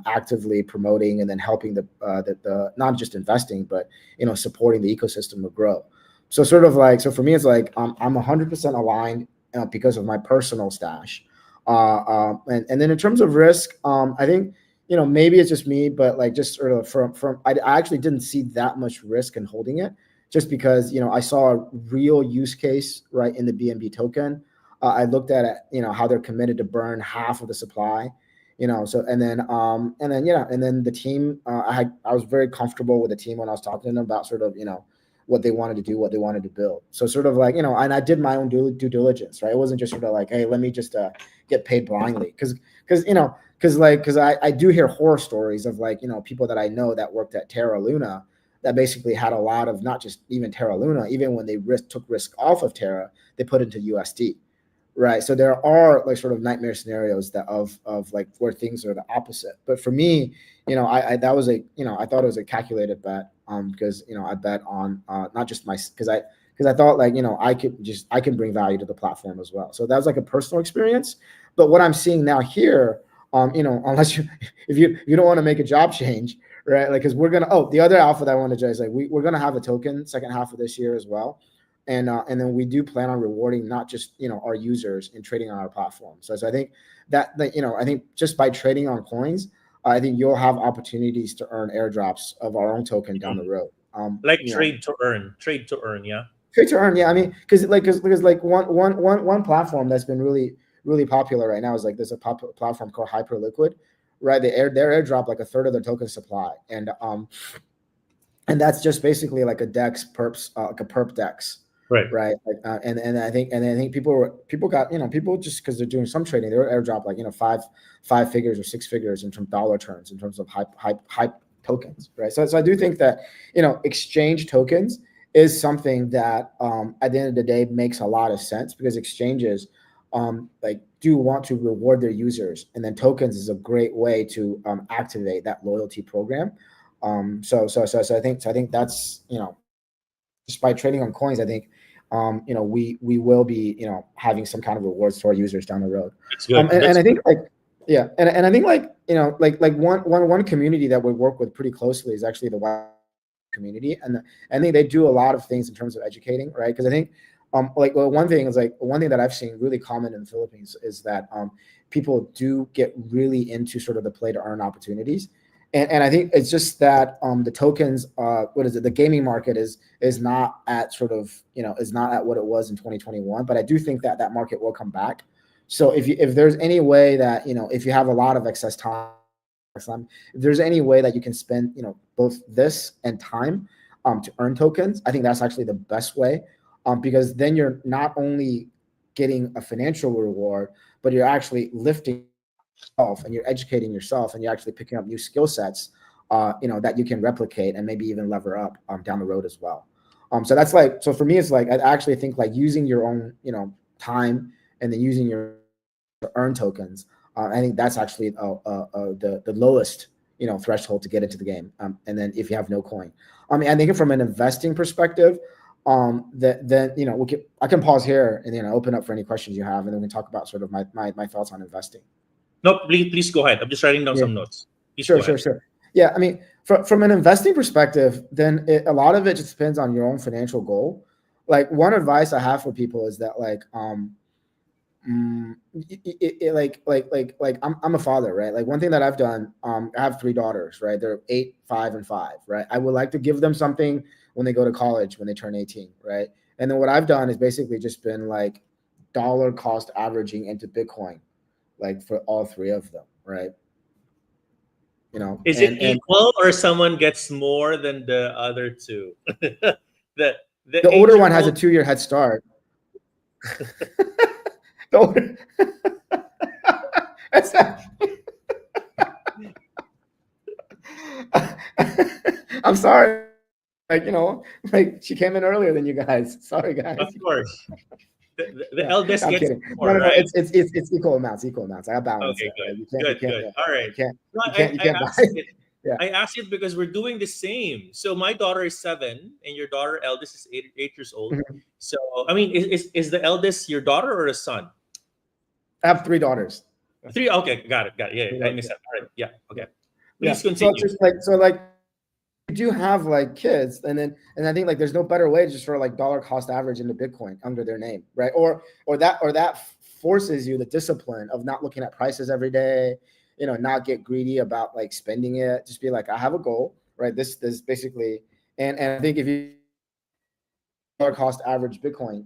E: actively promoting and then helping the not just investing, but supporting the ecosystem to grow. So sort of like, so for me, it's like I'm 100% aligned because of my personal stash. And then in terms of risk, I think maybe it's just me, but like just sort of from I actually didn't see that much risk in holding it, just because I saw a real use case right in the BNB token. I looked at it, how they're committed to burn half of the supply, so and then the team, I was very comfortable with the team when I was talking to them about sort of what they wanted to do, what they wanted to build. So sort of like and I did my own due diligence, right? It wasn't just sort of like, hey, let me just get paid blindly, because I do hear horror stories of like people that I know that worked at Terra Luna that basically had a lot of, not just even Terra Luna, even when they took risk off of Terra, they put into USD. Right. So there are like sort of nightmare scenarios that of like where things are the opposite. But for me, I that was a I thought it was a calculated bet, because I bet on not just my, because I thought like I can bring value to the platform as well. So that was like a personal experience. But what I'm seeing now here, unless you if you don't want to make a job change, right? Like, because we're gonna, the other alpha that I want to is like we're gonna have a token second half of this year as well, and then we do plan on rewarding not just our users in trading on our platform. So I think that I think just by trading on coins, I think you'll have opportunities to earn airdrops of our own token down the road.
D: Like trade to earn. Yeah.
E: Trade to earn, yeah. I mean, because like one platform that's been really popular right now is like there's a platform called Hyperliquid, right? Their airdrop like a third of their token supply, and that's just basically like a DEX perps, like a perp DEX,
D: Right.
E: right? Like, and I think people got, people just because they're doing some trading, they're airdrop like, five figures or six figures in terms of dollar terms, in terms of hype tokens, right? So I do think that, exchange tokens is something that at the end of the day makes a lot of sense, because exchanges like do want to reward their users, and then tokens is a great way to activate that loyalty program. So I think that's, just by trading on coins, I think we will be, having some kind of rewards to our users down the road.
D: That's good.
E: And I think like, yeah, and I think like, like one community that we work with pretty closely is actually the Y community, and I think they do a lot of things in terms of educating, right? Because I think one thing that I've seen really common in the Philippines is that people do get really into sort of the play to earn opportunities. And I think it's just that the tokens, the gaming market is not at sort of, is not at what it was in 2021. But I do think that that market will come back. So if there's any way that, if you have a lot of excess time, if there's any way that you can spend, both this and time to earn tokens, I think that's actually the best way, because then you're not only getting a financial reward, but you're actually lifting and you're educating yourself, and you're actually picking up new skill sets, that you can replicate and maybe even lever up down the road as well. So that's like, so for me, it's like, I actually think like using your own, time, and then using your to earn tokens. I think that's actually the lowest, threshold to get into the game. And then if you have no coin, I think from an investing perspective, I can pause here and then open up for any questions you have, and then we can talk about sort of my thoughts on investing.
D: No, please go ahead. I'm just writing down some notes. Please go ahead.
E: Sure. Yeah, I mean, from an investing perspective, then a lot of it just depends on your own financial goal. Like, one advice I have for people is that, like, I'm a father, right? Like, one thing that I've done, I have 3 daughters, right? They're 8, 5, and 5, right? I would like to give them something when they go to college, when they turn 18, right? And then what I've done is basically just been like dollar cost averaging into Bitcoin, like for all 3 of them, right?
D: Is it equal, or someone gets more than the other 2? the
E: older one has a 2-year head start. The older... I'm sorry. Like, like, she came in earlier than you guys. Sorry, guys.
D: Of course. The eldest
E: I'm
D: gets
E: kidding.
D: more,
E: No,
D: right?
E: It's equal amounts. I balance
D: Okay,
E: it.
D: good.
E: Right? You can't,
D: Good. All right.
E: you can't
D: I asked
E: buy.
D: it.
E: Yeah.
D: I asked it because we're doing the same. So my daughter is 7, and your daughter eldest is 8 years old.
E: Mhm.
D: So I mean, is the eldest your daughter or a son?
E: I have 3 daughters.
D: 3. Okay, got it. Yeah,
E: Three
D: I
E: daughters,
D: missed that. All right. Yeah. Okay.
E: yeah.
D: Please continue.
E: So it's just like you do have like kids, and I think like there's no better way to just sort of like dollar cost average into Bitcoin under their name, right? Or that forces you the discipline of not looking at prices every day, not get greedy about like spending it. Just be like, I have a goal, right? This basically, and I think if you dollar cost average Bitcoin,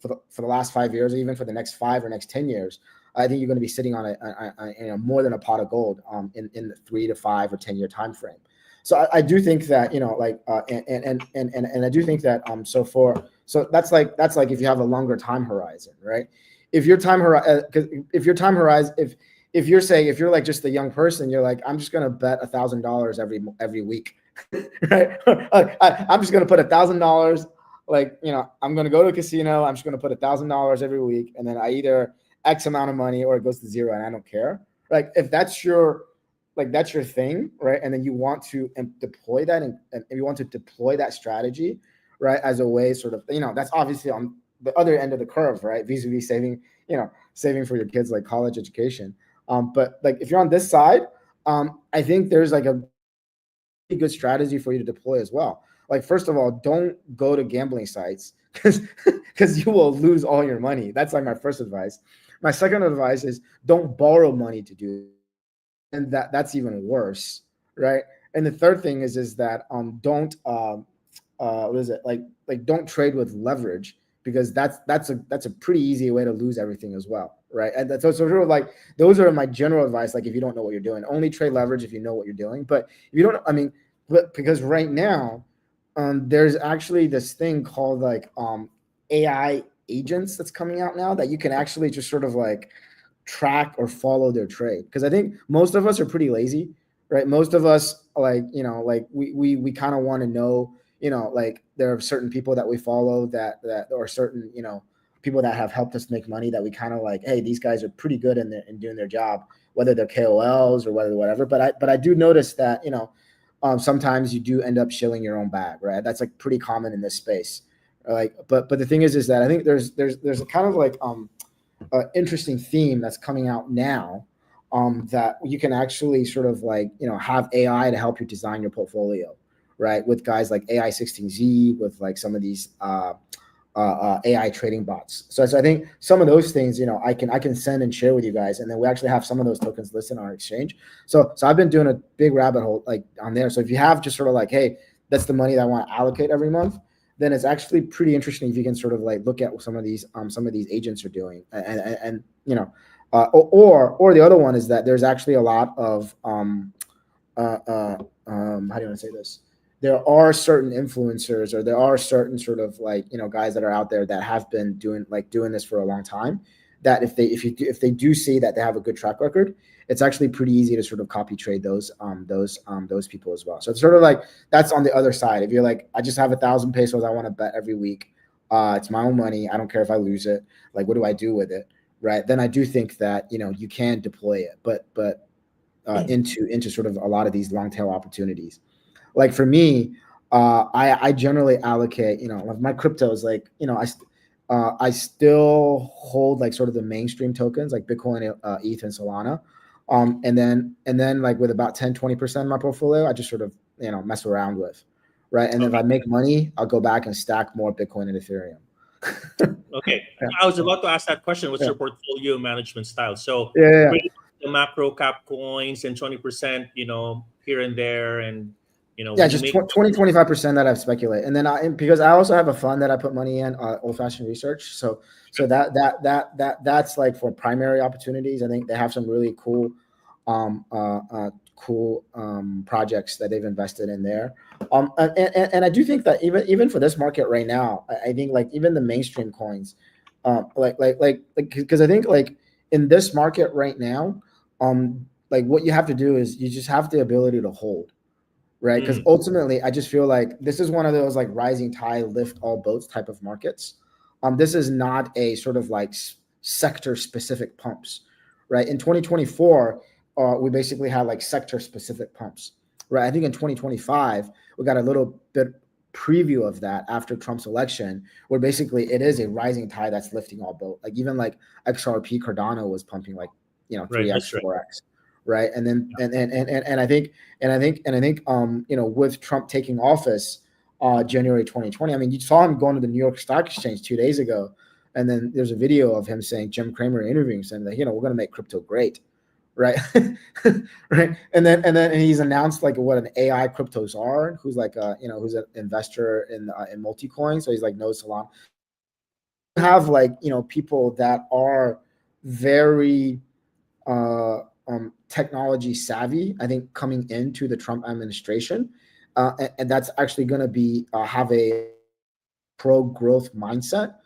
E: for the last 5 years, or even for the next 5 or next 10 years, I think you're going to be sitting on a more than a pot of gold in the 3 to 5 or 10 year time frame. So I do think that, like, and I do think that so that's like if you have a longer time horizon, right? If your time horizon, if you're like just a young person, you're like, I'm just gonna bet $1,000 every week, right? I'm just gonna put $1,000. Like, I'm gonna go to a casino. I'm just gonna put $1,000 every week, and then I either X amount of money or it goes to zero, and I don't care. Like, if that's your thing, right? And then you want to deploy that, and you want to deploy that strategy, right, as a way, sort of, that's obviously on the other end of the curve, right? Vis-a-vis saving for your kids, like college education. But like, if you're on this side, I think there's like a good strategy for you to deploy as well. Like, first of all, don't go to gambling sites, because you will lose all your money. That's like my first advice. My second advice is don't borrow money to do it. And that's even worse, right? And the third thing is that don't what is it, like don't trade with leverage, because that's a pretty easy way to lose everything as well, right? And that's so sort of like those are my general advice. Like if you don't know what you're doing, only trade leverage if you know what you're doing. But if you don't, I mean, but because right now, there's actually this thing called like AI agents that's coming out now that you can actually just sort of like track or follow their trade. Because I think most of us are pretty lazy, right? Most of us like, like we kind of want to know, like there are certain people that we follow that or certain, people that have helped us make money that we kind of like, hey, these guys are pretty good in doing their job, whether they're KOLs or whatever. But I do notice that, sometimes you do end up shilling your own bag, right? That's like pretty common in this space. Like, but the thing is that I think there's a kind of like interesting theme that's coming out now, that you can actually sort of like have AI to help you design your portfolio, right? With guys like AI16Z, with like some of these AI trading bots. So I think some of those things, I can send and share with you guys, and then we actually have some of those tokens listed on our exchange. So I've been doing a big rabbit hole like on there. So if you have just sort of like, hey, that's the money that I want to allocate every month, then it's actually pretty interesting if you can sort of like look at what some of these agents are doing, and or the other one is that there's actually a lot of how do you want to say this? There are certain influencers, or there are certain sort of like guys that are out there that have been doing this for a long time, that if they do see that they have a good track record, it's actually pretty easy to sort of copy trade those people as well. So it's sort of like that's on the other side. If you're like, I just have 1,000 pesos I want to bet every week, it's my own money, I don't care if I lose it, like what do I do with it, right? Then I do think that you can deploy it, but into sort of a lot of these long tail opportunities. Like for me, I generally allocate, like my cryptos, like, I still hold like sort of the mainstream tokens like Bitcoin, ETH, and Solana. And then like with about 10-20% of my portfolio, I just sort of, mess around with. Right. And if I make money, I'll go back and stack more Bitcoin and Ethereum.
D: Okay. I was about to ask that question. What's your portfolio management style? So
E: Yeah.
D: pretty much the macro cap coins and 20%, here and there, and
E: yeah, just 20-25% that I've speculated, and then because I also have a fund that I put money in, old fashioned research. So that's like for primary opportunities. I think they have some really cool projects that they've invested in there. And I do think that even for this market right now, I think like even the mainstream coins, because I think like in this market right now, like what you have to do is you just have the ability to hold. Right. Because ultimately, I just feel like this is one of those like rising tide lift all boats type of markets. This is not a sort of like sector specific pumps. Right. In 2024, we basically had like sector specific pumps. Right. I think in 2025, we got a little bit preview of that after Trump's election, where basically it is a rising tide that's lifting all boats. Like even like XRP Cardano was pumping like 3x, 4x. Right. And then and I think with Trump taking office January 2020, I mean, you saw him going to the New York Stock Exchange 2 days ago, and then there's a video of him saying, Jim Cramer interviewing, saying that we're going to make crypto great, right? Right. And he's announced like what an AI cryptos are, who's like who's an investor in multi-coin, so he's like no Solana. Have like people that are very technology savvy, I think, coming into the Trump administration, and that's actually going to be have a pro growth mindset.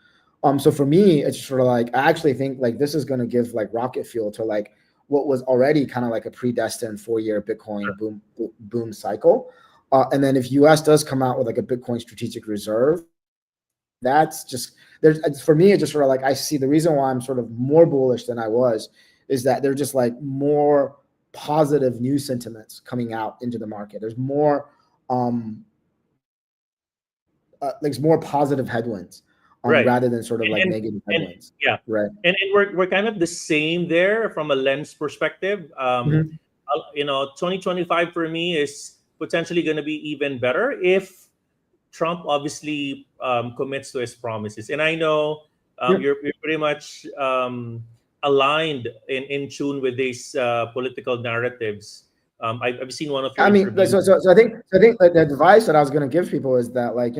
E: So for me, it's sort of like I actually think like this is going to give like rocket fuel to like what was already kind of like a predestined 4-year Bitcoin boom cycle. And then if US does come out with like a Bitcoin strategic reserve, that's just for me, it's just sort of like I see the reason why I'm sort of more bullish than I was is that they're just like more positive news sentiments coming out into the market. There's more there's more positive headwinds rather than sort of like negative headwinds. Right.
D: And we're kind of the same there from a lens perspective. 2025 for me is potentially going to be even better if Trump obviously commits to his promises. And I know you're pretty much aligned in tune with these political narratives. I've seen one of your interviews.
E: So I think the advice that I was going to give people is that like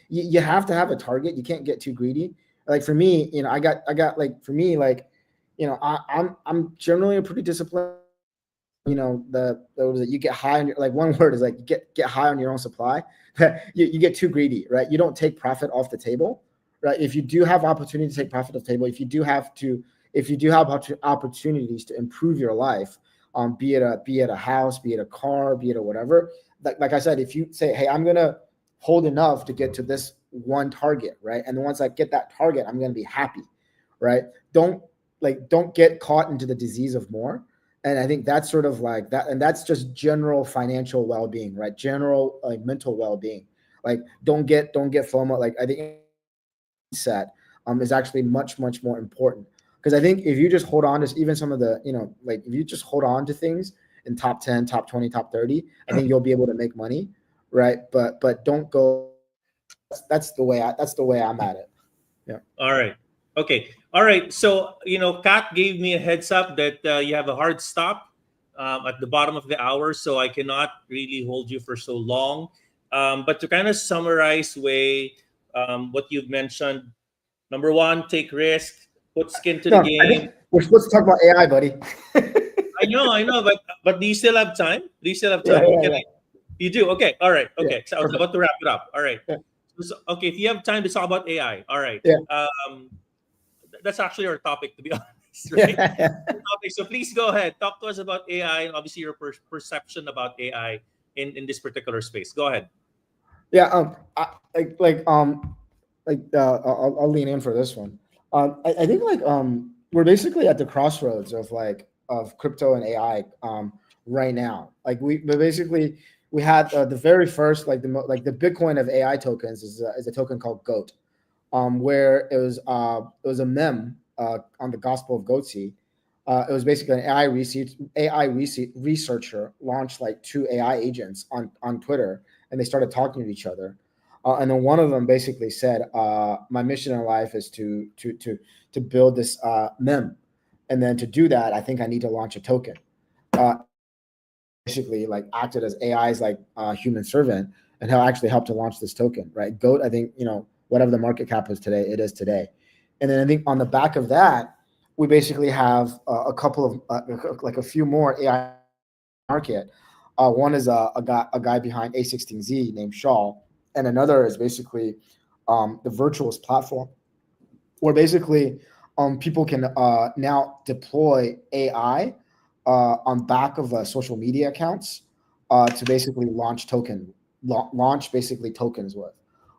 E: you have to have a target. You can't get too greedy, Like for me, I got like for me, like, I'm generally a pretty disciplined. You get high on your, like, one word is like, you get high on your own supply. You get too greedy, right? You don't take profit off the table, right? If you do have opportunity to take profit off the table, if you do have opportunities to improve your life, be it a house, be it a car, be it a whatever. Like I said, if you say, hey, I'm gonna hold enough to get to this one target, right? And then once I get that target, I'm gonna be happy, right? Don't get caught into the disease of more. And I think that's sort of like that, and that's just general financial well-being, right? General like mental well-being. Like don't get FOMO. Like I think set is actually much more important, because I think if you just hold on to even some of the, like if you just hold on to things in top 10, top 20, top 30, I think you'll be able to make money, right? But don't go. That's the way I'm at it. Yeah.
D: All right. Okay. All right. So, Kat gave me a heads up that you have a hard stop at the bottom of the hour, so I cannot really hold you for so long. But to kind of summarize, what you've mentioned: number one, take risk, put skin to the
E: No, I
D: game.
E: think we're supposed to talk about AI, buddy.
D: I know, but do you still have time? Do you still have
E: Yeah,
D: time?
E: yeah,
D: Can
E: yeah.
D: you do? Okay. All right.
E: Yeah,
D: Okay. So I was
E: perfect.
D: about to wrap it up. All right.
E: Yeah,
D: Okay. If you have time to talk about AI, all right.
E: yeah.
D: That's actually our topic, to be honest, right?
E: Yeah.
D: Okay, so please go ahead. Talk to us about AI and obviously your perception about AI in this particular space. Go ahead.
E: Yeah, I'll lean in for this one. I think like we're basically at the crossroads of crypto and AI right now. Like we had the very first, like the Bitcoin of AI tokens is a token called GOAT, where it was a meme on the Gospel of Goatsy. It was basically an AI researcher launched like two AI agents on Twitter, and they started talking to each other. And then one of them basically said, "My mission in life is to build this meme, and then to do that, I think I need to launch a token." Basically, like acted as AI's like human servant, and how actually helped to launch this token. Right, GOAT. I think whatever the market cap is today, it is today. And then I think on the back of that, we basically have a couple of like a few more AI market. One is a guy behind A16Z named Zhou, and another is basically the Virtuous platform, where basically people can now deploy AI on back of social media accounts to basically launch basically tokens with.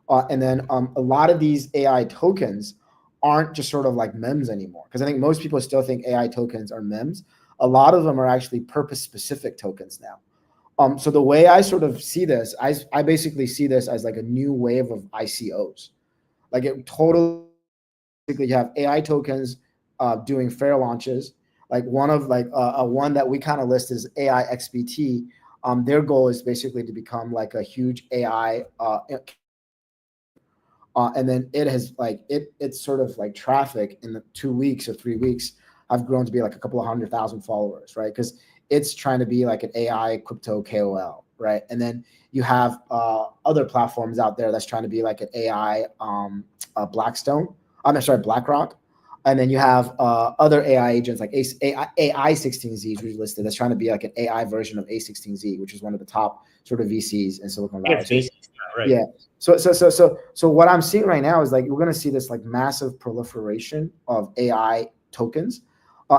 E: And then a lot of these AI tokens aren't just sort of like memes anymore, because I think most people still think AI tokens are memes. A lot of them are actually purpose-specific tokens now. So the way I sort of see this, I basically see this as like a new wave of ICOs. Like it totally, basically you have AI tokens doing fair launches. Like one that we kind of list is AI XBT. Their goal is basically to become like a huge AI and then it has like it's sort of like traffic in the 2 weeks or 3 weeks have grown to be like a couple of 100,000 followers, right? Because it's trying to be like an AI crypto KOL, right? And then you have other platforms out there that's trying to be like an AI Blackstone. I'm sorry, BlackRock. And then you have other AI agents like AI16Z, which is listed, that's trying to be like an AI version of A16Z, which is one of the top sort of VCs in Silicon Valley.
D: Yes, right.
E: Yeah. So what I'm seeing right now is like we're going to see this like massive proliferation of AI tokens,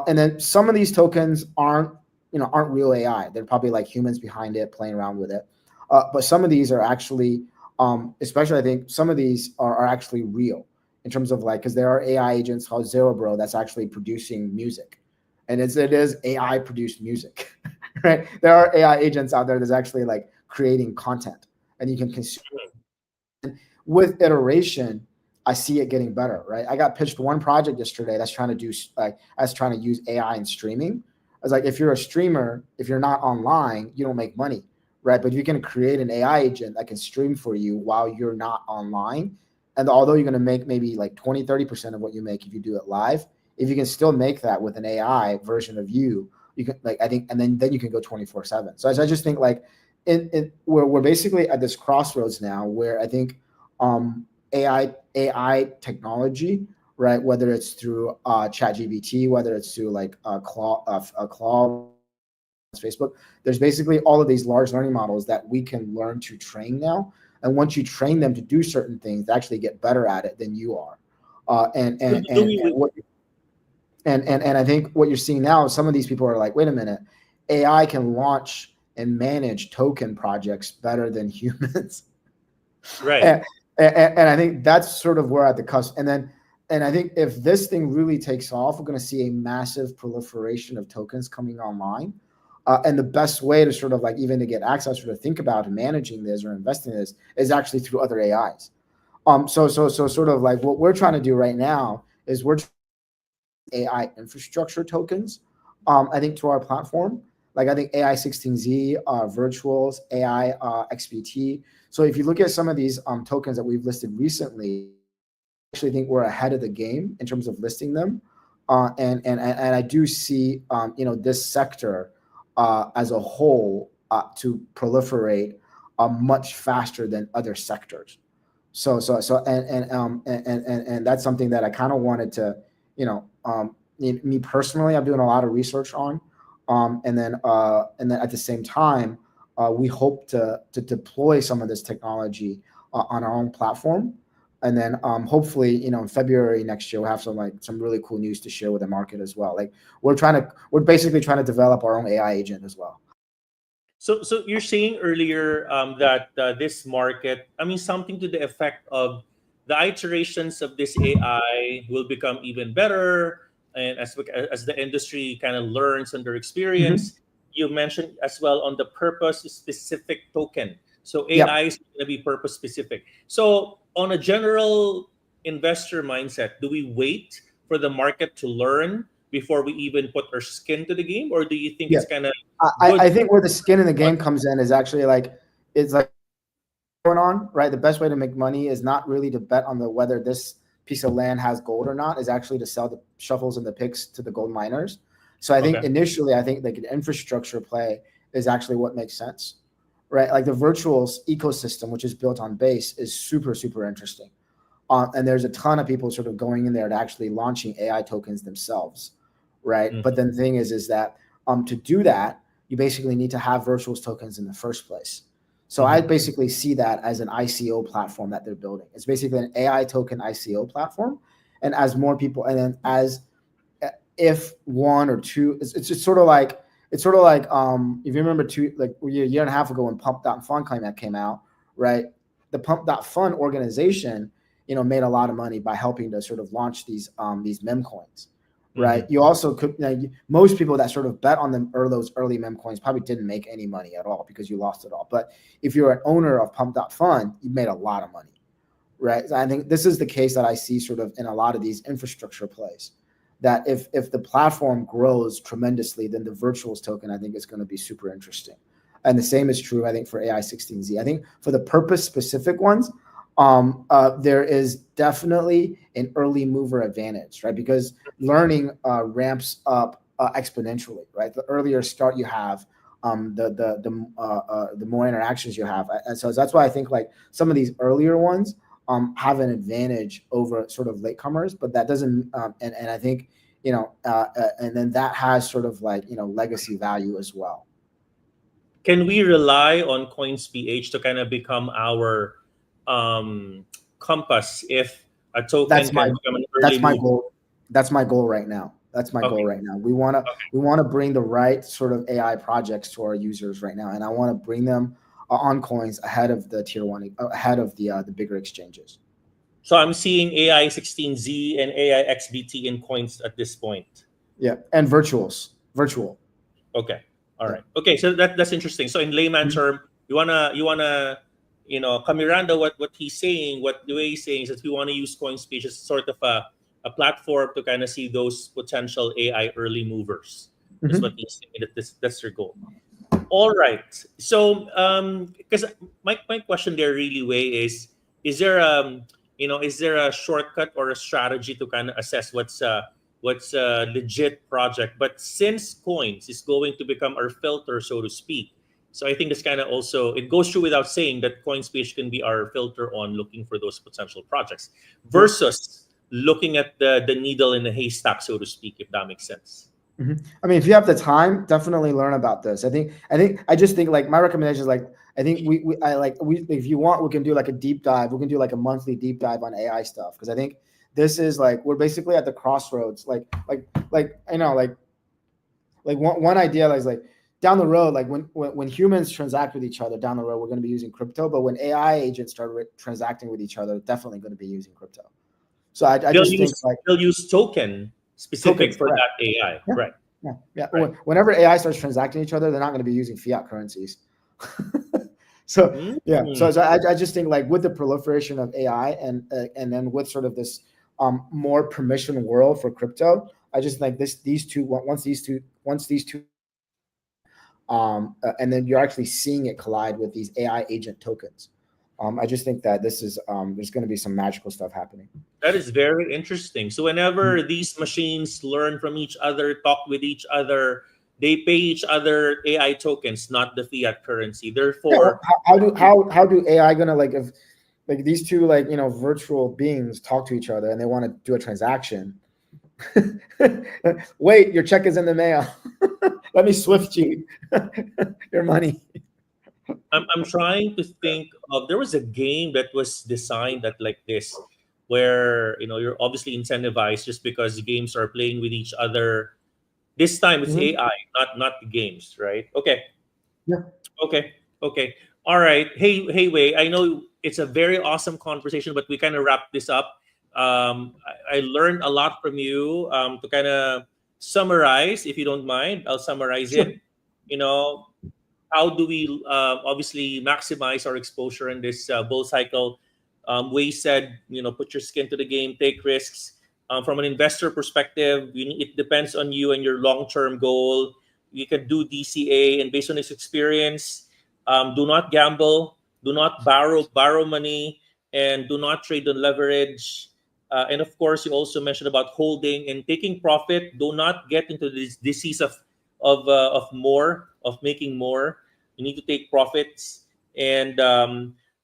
E: and then some of these tokens aren't real AI. They're probably like humans behind it playing around with it, but some of these are actually, especially I think some of these are actually real in terms of like, because there are AI agents called Zero that's actually producing music, and it is AI produced music, right? There are AI agents out there that's actually like creating content, and you can consume. With iteration, I see it getting better, right? I got pitched one project yesterday that's trying to use AI in streaming. I was like, if you're a streamer, if you're not online, you don't make money, right? But you can create an AI agent that can stream for you while you're not online. And although you're going to make maybe like 20-30% of what you make if you do it live, if you can still make that with an AI version of you can, like, I think, and then you can go 24/7. So I just think like we're basically at this crossroads now where I think AI technology right? Whether it's through ChatGPT, whether it's through like Claude, Facebook. There's basically all of these large learning models that we can learn to train now. And once you train them to do certain things, they actually get better at it than you are.
D: So do we?
E: And I think what you're seeing now is some of these people are like, wait a minute, AI can launch and manage token projects better than humans.
D: Right.
E: And I think that's sort of where at the cusp. And I think if this thing really takes off, we're going to see a massive proliferation of tokens coming online. And the best way to sort of like even to get access or to think about managing this or investing in this is actually through other AIs. So sort of like what we're trying to do right now is we're AI infrastructure tokens, I think, to our platform. Like I think AI16Z, virtuals, AI XBT. So if you look at some of these tokens that we've listed recently, I actually think we're ahead of the game in terms of listing them. And I do see this sector as a whole to proliferate much faster than other sectors. And that's something that I kind of wanted to, me personally, I'm doing a lot of research on, and then at the same time, we hope to deploy some of this technology on our own platform, and then hopefully, in February next year, we'll have some really cool news to share with the market as well. Like we're basically trying to develop our own AI agent as well.
D: So you're saying earlier that this market, I mean, something to the effect of the iterations of this AI will become even better, and as the industry kind of learns under experience. You mentioned as well on the purpose specific token. So
E: Yeah.
D: AI is going to be purpose specific. So on a general investor mindset, do we wait for the market to learn before we even put our skin to the game, or do you think
E: Yeah.
D: it's kind of
E: I think where the skin in the game comes in is actually it's like going on, right? The best way to make money is not really to bet on whether this piece of land has gold or not, is actually to sell the shovels and the picks to the gold miners. So I think
D: Okay.
E: initially, I think like an infrastructure play is actually what makes sense, right? Like the virtuals ecosystem, which is built on Base, is super, super interesting. And there's a ton of people sort of going in there to actually launching AI tokens themselves, right? But then the thing is that to do that, you basically need to have virtuals tokens in the first place. So I basically see that as an ICO platform that they're building. It's basically an AI token ICO platform. And as more people, and then as if one or two, it's just sort of like, if you remember a year and a half ago when Pump.Fun came out, right? The Pump.Fun organization, made a lot of money by helping to sort of launch these meme coins, right? You also could, most people that sort of bet on them or those early meme coins probably didn't make any money at all because you lost it all. But if you're an owner of Pump.Fun, you made a lot of money, right? So I think this is the case that I see sort of in a lot of these infrastructure plays, that if the platform grows tremendously, then the virtuals token, I think, is going to be super interesting. And the same is true, I think, for AI16Z. I think for the purpose-specific ones, there is definitely an early mover advantage, right? Because learning ramps up exponentially, right? The earlier start you have, the more interactions you have, and so that's why I think like some of these earlier ones have an advantage over sort of latecomers, but that doesn't, and I think and then that has sort of like legacy value as well.
D: Can we rely on Coins.ph to kind of become our compass if a token
E: That's
D: can
E: my
D: become an early mover?
E: goal. That's my goal right now. Goal right now. We want to bring the right sort of AI projects to our users right now, and I want to bring them on Coins ahead of the tier one, ahead of the bigger exchanges.
D: So I'm seeing AI16Z and AI XBT in Coins at this point.
E: Yeah, and virtual.
D: Okay. All
E: Yeah.
D: right. Okay. So that's interesting. So in layman term, you wanna Camiranda, what he's saying, what the way he's saying is that we want to use Coins.ph as sort of a platform to kind of see those potential AI early movers. That's what he's saying. That's their goal. All right. So because my question there really way is there is there a shortcut or a strategy to kind of assess what's a legit project? But since Coins is going to become our filter, so to speak, so I think this kind of also, it goes through without saying that Coins.ph can be our filter on looking for those potential projects versus looking at the needle in the haystack, so to speak, if that makes sense.
E: I mean, if you have the time, definitely learn about this. I just think like my recommendation is like, I think if you want, we can do like a deep dive. We can do like a monthly deep dive on AI stuff. Cause I think this is like, we're basically at the crossroads. Like one idea is like down the road, like when humans transact with each other down the road, we're going to be using crypto. But when AI agents start transacting with each other, definitely going to be using crypto. So I just think like
D: they'll use token specific for that AI,
E: yeah.
D: right?
E: Yeah.
D: Right.
E: Whenever AI starts transacting each other, they're not going to be using fiat currencies. So I just think like with the proliferation of AI and then with sort of this more permission world for crypto, I just think these two and then you're actually seeing it collide with these AI agent tokens. I just think that this is there's going to be some magical stuff happening.
D: That is very interesting. So whenever these machines learn from each other, talk with each other, they pay each other AI tokens, not the fiat currency. Therefore,
E: how do AI gonna like if like these two like virtual beings talk to each other and they want to do a transaction? Wait, your check is in the mail. Let me Swift you your money.
D: I'm trying to think of, there was a game that was designed that like this, where you're obviously incentivized just because games are playing with each other. This time it's AI, not the games, right? Okay.
E: Yeah.
D: Okay. All right. Hey, Wei. I know it's a very awesome conversation, but we kind of wrap this up. I learned a lot from you. To kind of summarize, if you don't mind, I'll summarize it. How do we obviously maximize our exposure in this bull cycle? Wei said, put your skin to the game, take risks. From an investor perspective, it depends on you and your long-term goal. You can do DCA, and based on his experience, do not gamble, do not borrow money, and do not trade on leverage. And of course, you also mentioned about holding and taking profit. Do not get into this disease of making more. You need to take profits. And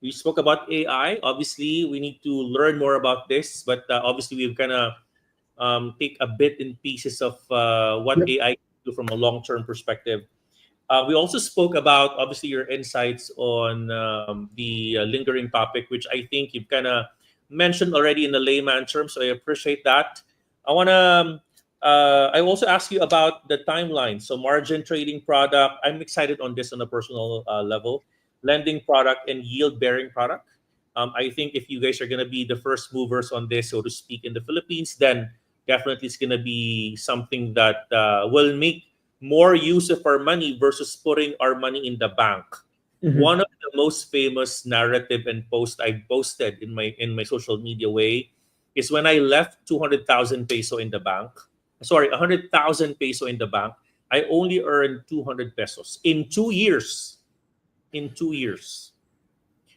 D: we spoke about AI. Obviously, we need to learn more about this, but obviously, we've kind of take a bit in pieces of what AI can do from a long-term perspective. We also spoke about obviously your insights on the lingering topic, which I think you've kind of mentioned already in the layman terms. So I appreciate that. I also ask you about the timeline. So margin trading product. I'm excited on this on a personal level. Lending product and yield bearing product. I think if you guys are going to be the first movers on this, so to speak, in the Philippines, then definitely it's going to be something that will make more use of our money versus putting our money in the bank. One of the most famous narrative and post I posted in my social media way is when I left 200,000 peso in the bank. Sorry, 100,000 peso in the bank. I only earned 200 pesos in 2 years. In 2 years.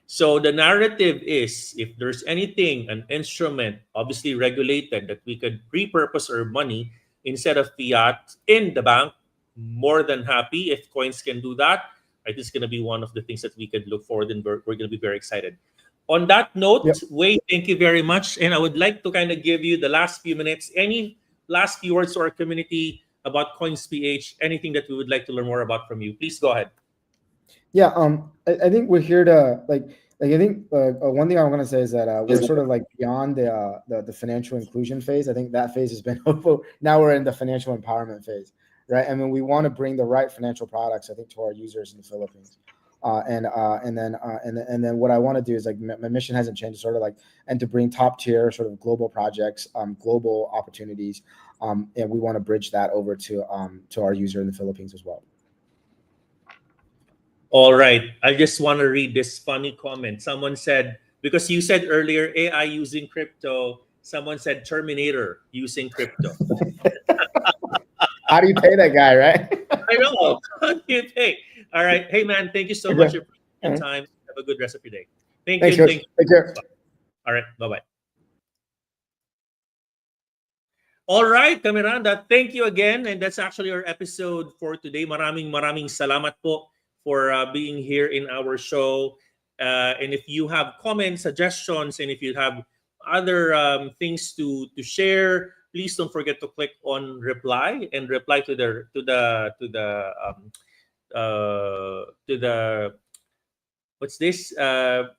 D: So the narrative is, if there's anything, an instrument, obviously regulated, that we could repurpose our money instead of fiat in the bank, more than happy if coins can do that. Right, it's going to be one of the things that we could look forward, and we're going to be very excited. On that note, Wei, thank you very much. And I would like to kind of give you the last few minutes. Any last few words to our community about Coins.ph, anything that we would like to learn more about from you? Please go ahead.
E: Yeah, I think we're here to I think one thing I want to say is that we're sort of like beyond the financial inclusion phase. I think that phase has been over. Now we're in the financial empowerment phase, right? I mean, we want to bring the right financial products, I think, to our users in the Philippines. And then what I want to do is like my mission hasn't changed, sort of like, and to bring top tier sort of global projects, global opportunities, and we want to bridge that over to our user in the Philippines as well.
D: All right. I just want to read this funny comment. Someone said, because you said earlier AI using crypto, someone said Terminator using crypto.
E: How do you pay that guy, right?
D: I know. How do you pay? All right. Hey, man, thank you so much for your time. Have a good rest of your day. Thanks, you. Thank you.
E: Take care.
D: All right. Bye-bye. All right, Kamiranda, thank you again. And that's actually our episode for today. Maraming salamat po for being here in our show. And if you have comments, suggestions, and if you have other things to share, please don't forget to click on reply and reply to the what's this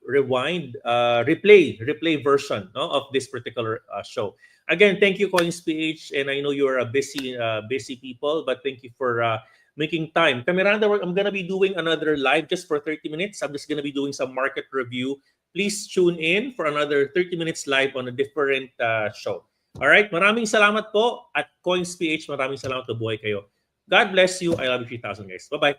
D: rewind replay version, no, of this particular show. Again, thank you, Coins.ph, and I know you're a busy people, but thank you for making time. Kamiranda, I'm gonna be doing another live just for 30 minutes. I'm just gonna be doing some market review. Please tune in for another 30 minutes live on a different show. All right, maraming salamat po at Coins.ph. Maraming salamat, buhay kayo. God bless you. I love you 3,000, guys. Bye-bye.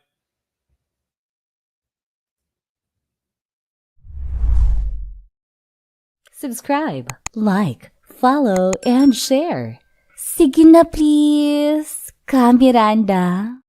C: Subscribe, like, follow, and share. Sige na please, Kamiranda.